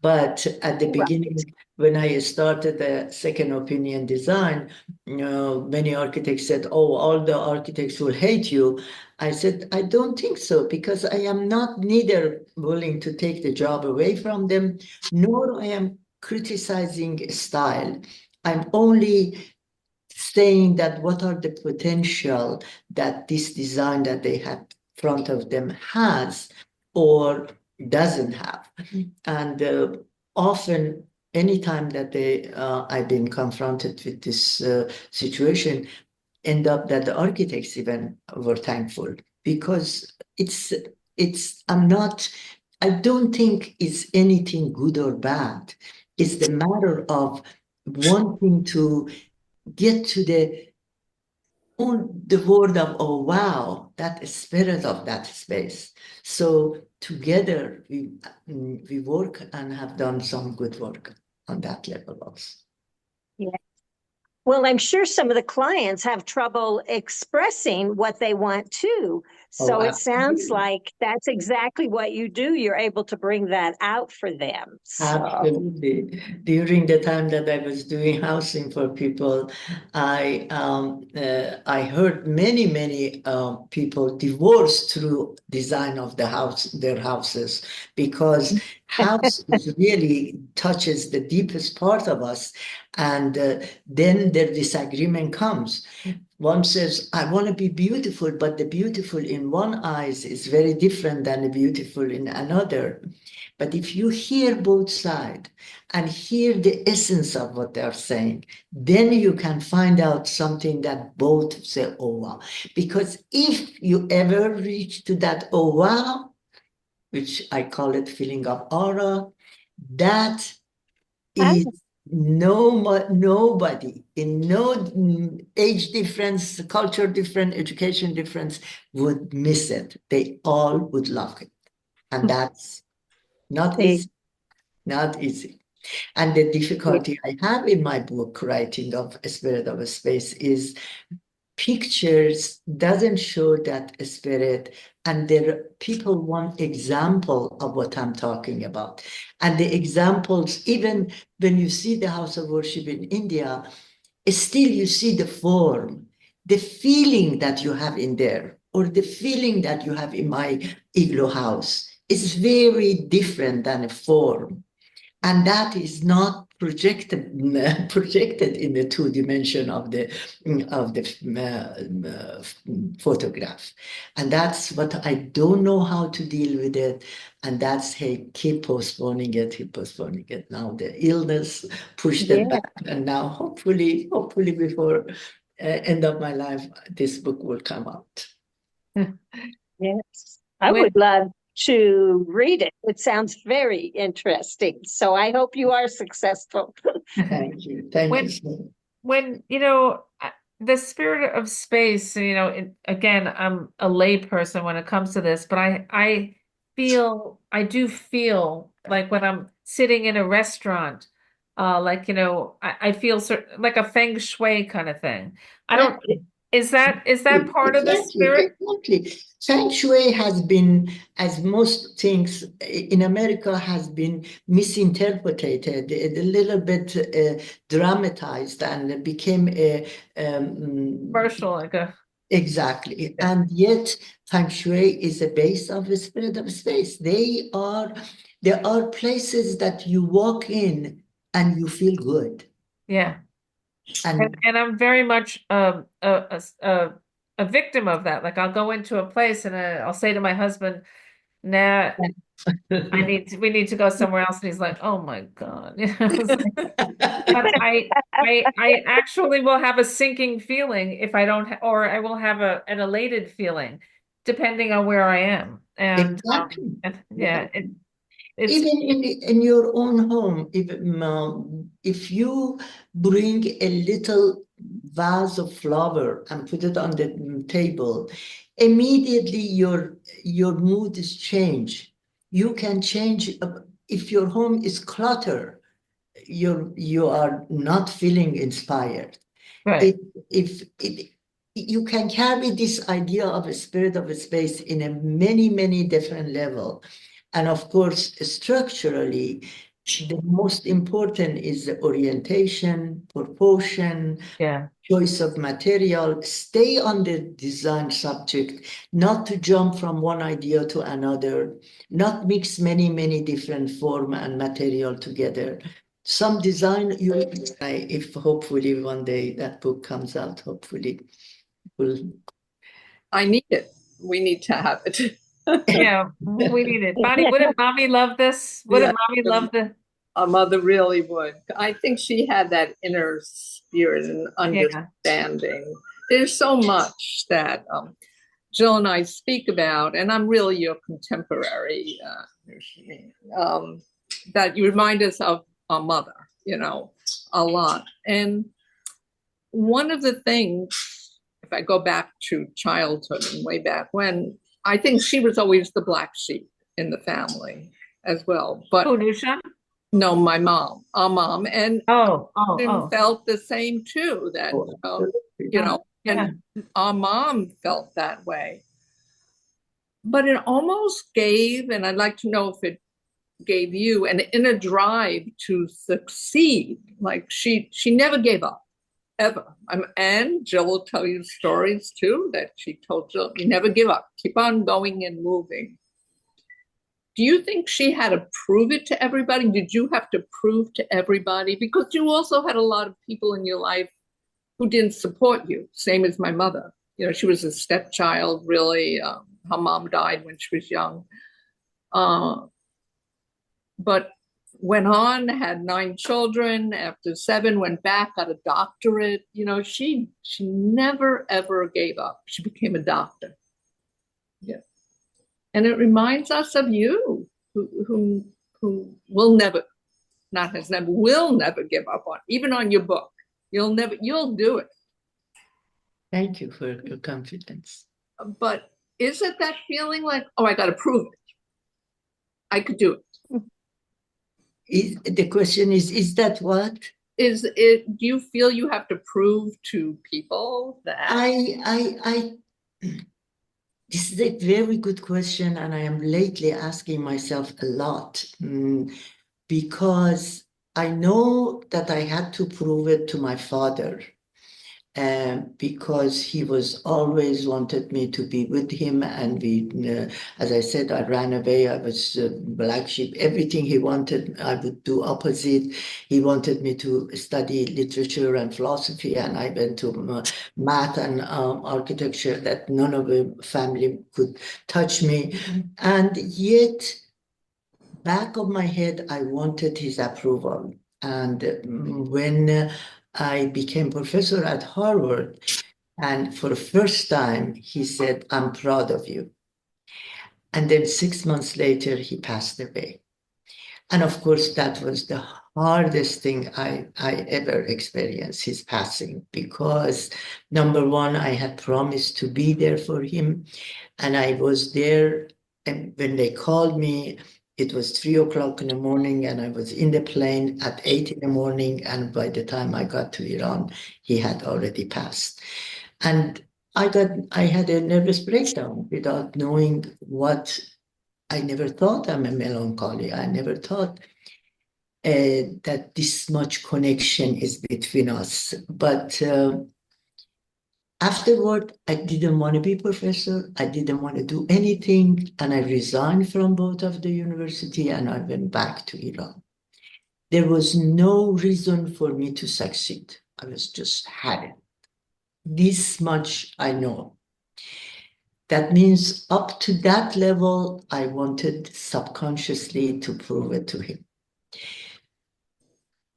But at the beginning, when I started the second opinion design, many architects said, oh, all the architects will hate you. I said, I don't think so, because I am not neither willing to take the job away from them, nor I am criticizing style. I'm only saying that what are the potential that this design that they have in front of them has or doesn't have. And often, anytime that I've been confronted with this situation, end up that the architects even were thankful, because I don't think it's anything good or bad. It's the matter of wanting to get to the word of, oh, wow, that spirit of that space. So together we work and have done some good work on that level also. Well, I'm sure some of the clients have trouble expressing what they want too. So it sounds absolutely. like that's exactly what you do. You're able to bring that out for them. So Absolutely. During the time that I was doing housing for people, I heard many people divorced through design of their houses, because house really touches the deepest part of us, and then the disagreement comes. One says, I want to be beautiful, but the beautiful in one eyes is very different than the beautiful in another. But if you hear both sides and hear the essence of what they're saying, then you can find out something that both say, oh, wow. Because if you ever reach to that, oh, wow, which I call it feeling of aura, that is nobody in no age difference, culture difference, education difference would miss it. They all would love it. And that's not easy. Not easy. And the difficulty I have in my book, writing of a spirit of a space, is pictures doesn't show that spirit, and there people want example of what I'm talking about. And the examples, even when you see the house of worship in India, still you see the form, the feeling that you have in there, or the feeling that you have in my igloo house is very different than a form. And that is not projected in the 2 dimension of the photograph. And that's what I don't know how to deal with it. And that's, hey, keep postponing it. Now the illness pushed it back. And now hopefully before end of my life, this book will come out. Yes, I When- would love to read it. It sounds very interesting. So I hope you are successful. Thank you. Thank When- you so much. When, the spirit of space, again, I'm a lay person when it comes to this, but I do feel like when I'm sitting in a restaurant, I feel like a feng shui kind of thing. Is that part of the spirit? Exactly. Feng Shui has been, as most things in America, has been misinterpreted, a little bit dramatized, and it became a Commercial, like a exactly. Yeah. And yet Feng Shui is a base of the spirit of space. There are places that you walk in and you feel good. yeah. And And I'm very much a victim of that. Like I'll go into a place and I'll say to my husband, "Nah, we need to go somewhere else." And he's like, "Oh my God." It's like, but I actually will have a sinking feeling if I don't, or I will have an elated feeling, depending on where I am. And Exactly. yeah, it's Even in your own home, if you bring a little vase of flower and put it on the table, immediately your mood is changed. You can change if your home is clutter, you are not feeling inspired. right. If you can carry this idea of a spirit of a space in a many different level. And of course, structurally, the most important is the orientation, proportion, Yeah. choice of material. Stay on the design subject, not to jump from one idea to another, not mix many different form and material together. Some design, if hopefully one day that book comes out, hopefully will. I need it. We need to have it. Yeah, we need it. Bonnie, wouldn't mommy love this? Wouldn't mommy love the? Our mother really would. I think she had that inner spirit and understanding. There's so much that Jill and I speak about, and I'm really your contemporary, that you remind us of our mother, a lot. And one of the things, if I go back to childhood and way back when, I think she was always the black sheep in the family as well. But Oh, Nusha? no, my mom, our mom, and Oh. felt the same too. That and our mom felt that way. But it almost gave, and I'd like to know if it gave you an inner drive to succeed. Like she never gave up, ever. And Jill will tell you stories too that she told Jill, you never give up, keep on going and moving. Do you think she had to prove it to everybody? Did you have to prove to everybody? Because you also had a lot of people in your life who didn't support you, same as my mother. She was a stepchild, really. Her mom died when she was young. But went on, had 9 children. After 7, went back, got a doctorate. She never, ever gave up. She became a doctor. Yeah. And it reminds us of you, who will never give up on, even on your book. You'll do it. Thank you for your confidence. But is it that feeling like, oh, I got to prove it? I could do it. The question is that what? Is it, do you feel you have to prove to people that? This is a very good question, and I am lately asking myself a lot, because I know that I had to prove it to my father. because he was always wanted me to be with him. And as I said, I ran away. I was black sheep. Everything he wanted, I would do opposite. He wanted me to study literature and philosophy, and I went to math and architecture, that none of the family could touch me. And yet, back of my head, I wanted his approval. And when I became professor at Harvard, and for the first time, he said, "I'm proud of you." And then 6 months later, he passed away. And of course, that was the hardest thing I ever experienced, his passing, because number one, I had promised to be there for him. And I was there. And when they called me, it was 3 o'clock in the morning, and I was in the plane at 8 in the morning. And by the time I got to Iran, he had already passed. And I had a nervous breakdown without knowing what. I never thought I'm a melancholy. I never thought that this much connection is between us. But afterward, I didn't want to be professor. I didn't want to do anything. And I resigned from both of the university, and I went back to Iran. There was no reason for me to succeed. I was just had it. This much I know. That means up to that level, I wanted subconsciously to prove it to him.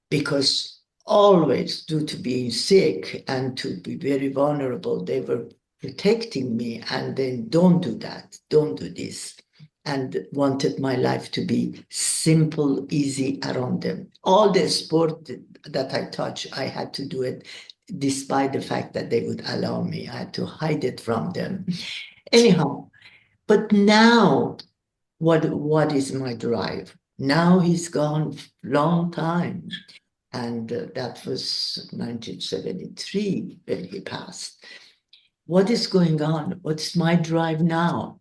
Because always, due to being sick and to be very vulnerable, they were protecting me, and then don't do that, don't do this, and wanted my life to be simple, easy around them. All the sport that I touch, I had to do it despite the fact that they would allow me. I had to hide it from them. Anyhow, but now, what is my drive? Now he's gone long time. And that was 1973 when he passed. What is going on? What's my drive now?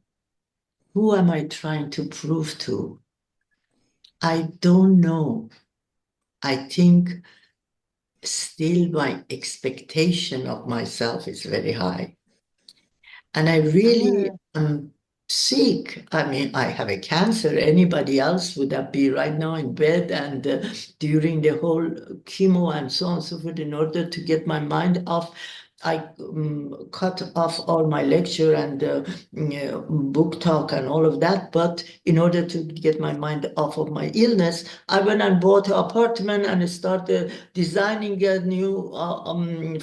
Who am I trying to prove to? I don't know. I think still my expectation of myself is very high. And I really am sick. I mean, I have a cancer. Anybody else would have been right now in bed and during the whole chemo and so on and so forth. In order to get my mind off, I cut off all my lecture and book talk and all of that. But in order to get my mind off of my illness, I went and bought an apartment and started designing a new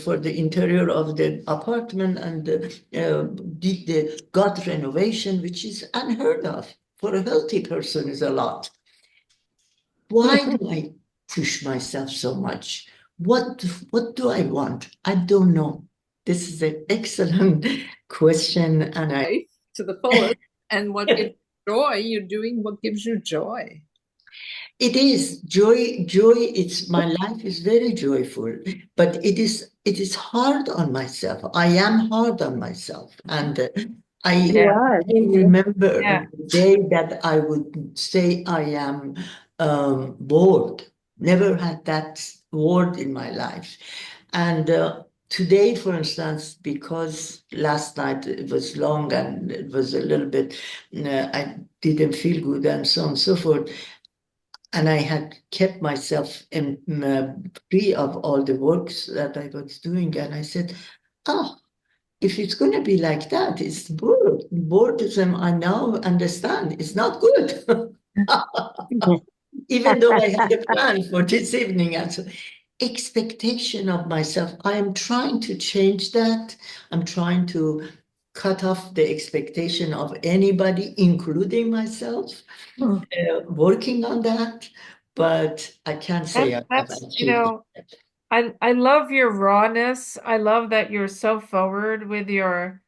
for the interior of the apartment, and did the gut renovation, which is unheard of for a healthy person, is a lot. Why do I push myself so much? What do I want? I don't know. This is an excellent question, and Life to the fullest. And what gives you joy, you're doing what gives you joy. it is joy. It's my life is very joyful, but it is hard on myself. I am hard on myself, and I You are. remember Yeah. the day that I would say I am bored. Never had that word in my life, and today, for instance, because last night it was long and it was a little bit, I didn't feel good and so on and so forth. And I had kept myself free of all the works that I was doing. And I said, oh, if it's going to be like that, it's boredom. I now understand it's not good. Even though I had a plan for this evening. And so, expectation of myself, I am trying to change that. I'm trying to cut off the expectation of anybody, including myself. Working on that, but I can't say I have That's, achieved it. I love your rawness. I love that you're so forward with your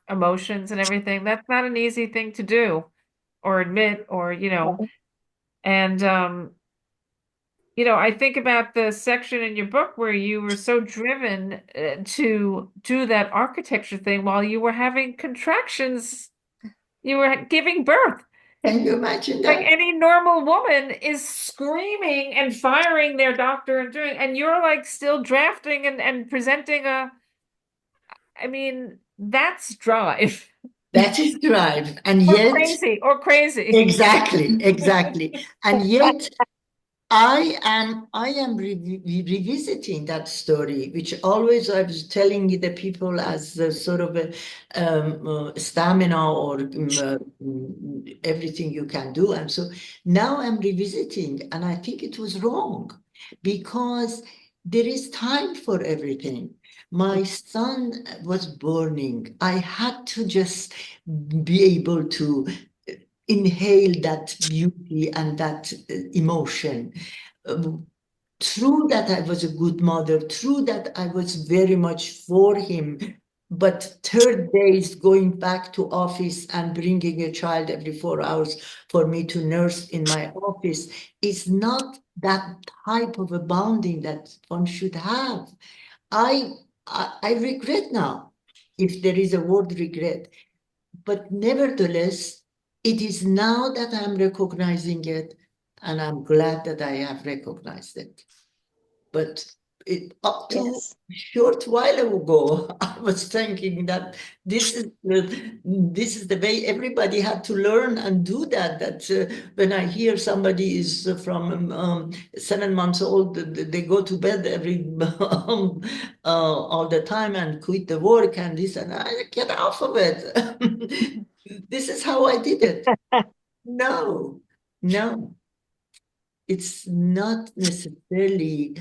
emotions and everything. That's not an easy thing to do or admit or, and I think about the section in your book where you were so driven to do that architecture thing while you were having contractions. You were giving birth. Can you imagine Like that? any normal woman is screaming and firing their doctor and doing, and you're like still drafting and presenting I mean, that's drive. That is drive. And Or yet, crazy, or crazy. exactly. And yet, I am revisiting that story, which always I was telling the people as a sort of a stamina or everything you can do. And so now I'm revisiting, and I think it was wrong because there is time for everything. My son was burning. I had to just be able to inhale that beauty and that emotion. Um, True that I was a good mother, true that I was very much for him, but third days going back to office and bringing a child every 4 hours for me to nurse in my office is not that type of a bonding that one should have. I I regret now, if there is a word regret, but nevertheless, it is now that I'm recognizing it, and I'm glad that I have recognized it. But up to Yes. a short while ago, I was thinking that this is the way everybody had to learn and do that. That when I hear somebody is from 7 months old, they go to bed every all the time and quit the work and this, and I get off of it. This is how I did it. No, no, it's not necessarily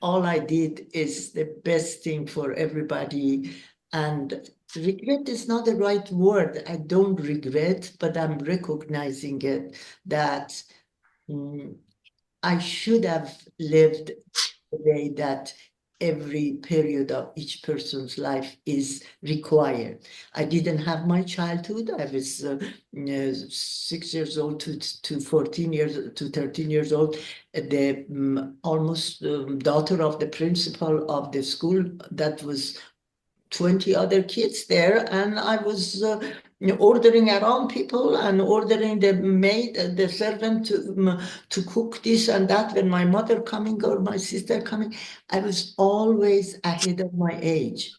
all I did is the best thing for everybody. And regret is not the right word. I don't regret, but I'm recognizing it that I should have lived the way that every period of each person's life is required. I didn't have my childhood. I was 6 years old to 14 years to 13 years old. The almost daughter of the principal of the school that was 20 other kids there, and I was ordering around people and ordering the maid, the servant to cook this and that when my mother coming or my sister coming. I was always ahead of my age.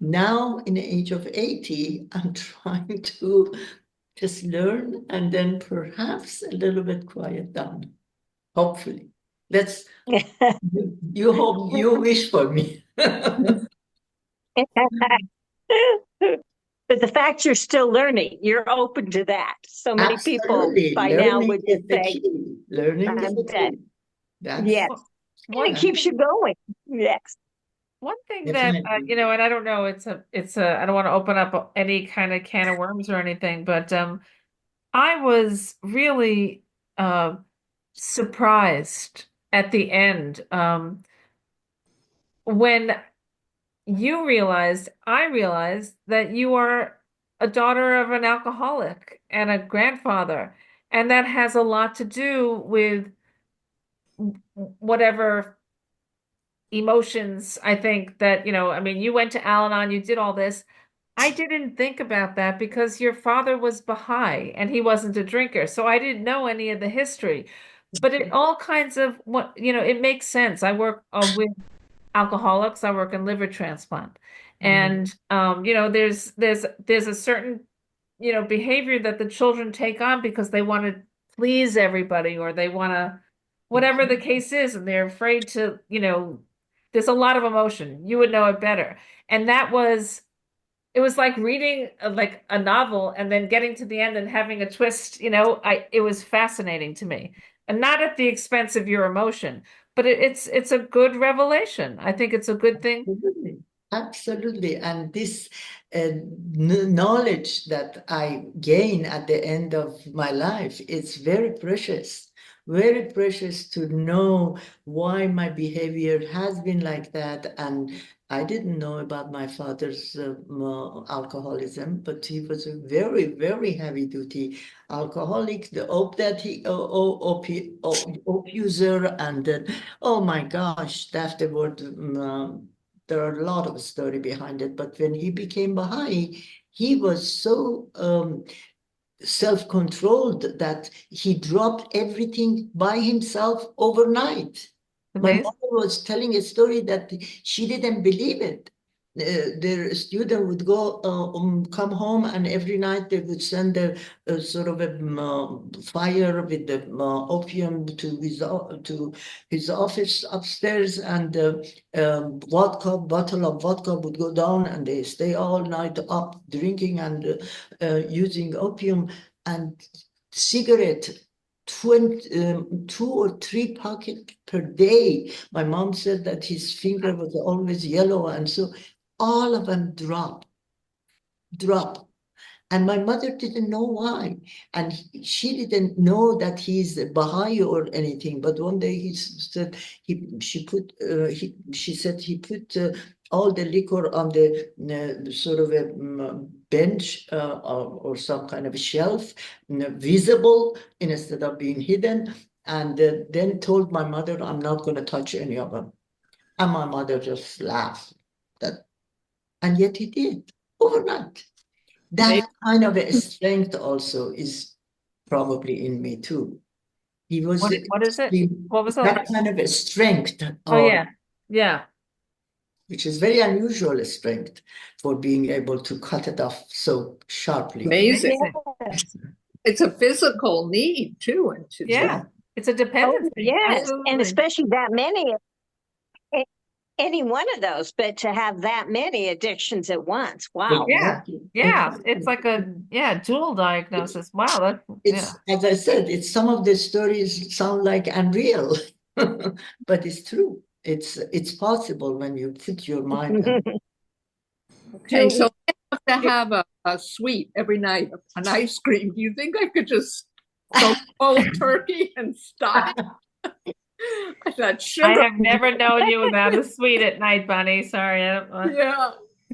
Now, in the age of 80, I'm trying to just learn and then perhaps a little bit quiet down. Hopefully. Let's, you hope, you wish for me. But the fact you're still learning, you're open to that. So many people Absolutely. by now Learning would is just the say, key. Learning is I'm the done. key. That's Yes. Well, And one it keeps you going. Yes. one thing that definitely. and I don't know, it's a I don't want to open up any kind of can of worms or anything, but I was really uh surprised at the end when I realized that you are a daughter of an alcoholic and a grandfather, and that has a lot to do with whatever emotions I think that, I mean, you went to Al-Anon, you did all this. I didn't think about that because your father was Baha'i and he wasn't a drinker. So I didn't know any of the history. But it all kinds of it makes sense. I work with alcoholics. I work in liver transplant. And there's a certain behavior that the children take on because they want to please everybody or they want to whatever the case is, and they're afraid to, there's a lot of emotion. You would know it better. And it was like reading like a novel and then getting to the end and having a twist, it was fascinating to me. And not at the expense of your emotion, but it's a good revelation. I think it's a good thing. Absolutely. Absolutely. And this knowledge that I gain at the end of my life is very precious to know why my behavior has been like that. And I didn't know about my father's alcoholism, but he was a very, very heavy duty alcoholic, the op user, and then, oh my gosh, that's the word. There are a lot of story behind it, but when he became Baha'i, he was so self-controlled that he dropped everything by himself overnight. My Amazing. mother was telling a story that she didn't believe it. Their student would come home, and every night they would send a sort of a fire with the opium to his office upstairs, and bottle of vodka would go down, and they stay all night up drinking and using opium, and cigarette. 2 or 3 packets per day. My mom said that his finger was always yellow, and so all of them drop. And my mother didn't know why. And she didn't know that he's a Baha'i or anything. But one day he said she said he put all the liquor on the sort of a bench or some kind of shelf, visible instead of being hidden. And then told my mother, I'm not going to touch any of them. And my mother just laughed. And yet he did overnight. That kind of a strength also is probably in me too. He was What is it? What was that kind of a strength, Oh, yeah. which is very unusual strength for being able to cut it off so sharply. Amazing. Yes. It's a physical need too, and to Yeah. It's a Oh, dependency. yes, and Absolutely. especially that many, any one of those, but to have that many addictions at once. Wow. Yeah. Yeah. It's like a dual diagnosis. Wow. It's, as I said, it's some of the stories sound like unreal, but it's true. It's possible when you put your mind on it. Okay, so I have to have a sweet every night, an ice cream. Do you think I could just go cold turkey and stop? That I sugar, have never known you without a sweet at night, Bunny. Sorry. I don't, yeah,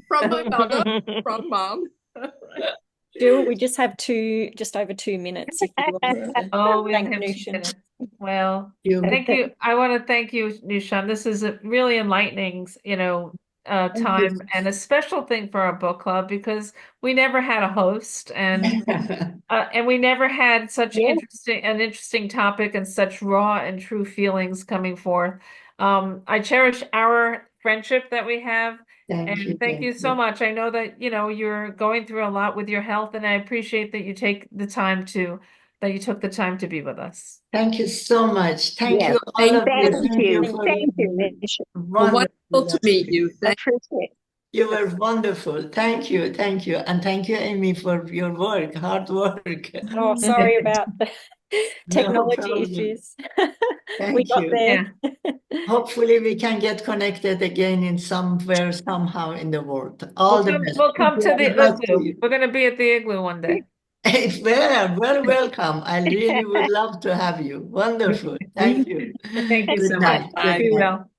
from my mother, from mom. Jill, we just have just over 2 minutes if you want to Oh, we thank only have 2 Nushan. minutes. Well, You- thank you. I want to thank you, Nushan. This is a really enlightening, time, and a special thing for our book club because we never had a host, and we never had such Yeah. interesting topic and such raw and true feelings coming forth. I cherish our friendship that we have. And thank you so much. I know that, you're going through a lot with your health, and I appreciate that you took the time to be with us. Thank you so much. Thank Yes. you, all of you. Thank you. for Thank you, your Nisha. Wonderful to meet you. Thank Appreciate it. You were wonderful. Thank you. And thank you, Amy, for your work, hard work. Oh, sorry about the technology problem. issues. Thank We got you. there. Hopefully we can get connected again in somewhere, somehow in the world. All the best. We'll come to the Good luck to igloo. you. We're going to be at the igloo one day. Well, welcome. I really would love to have you. Wonderful. Thank you. Thank you Good so night. much. Good Be night. well.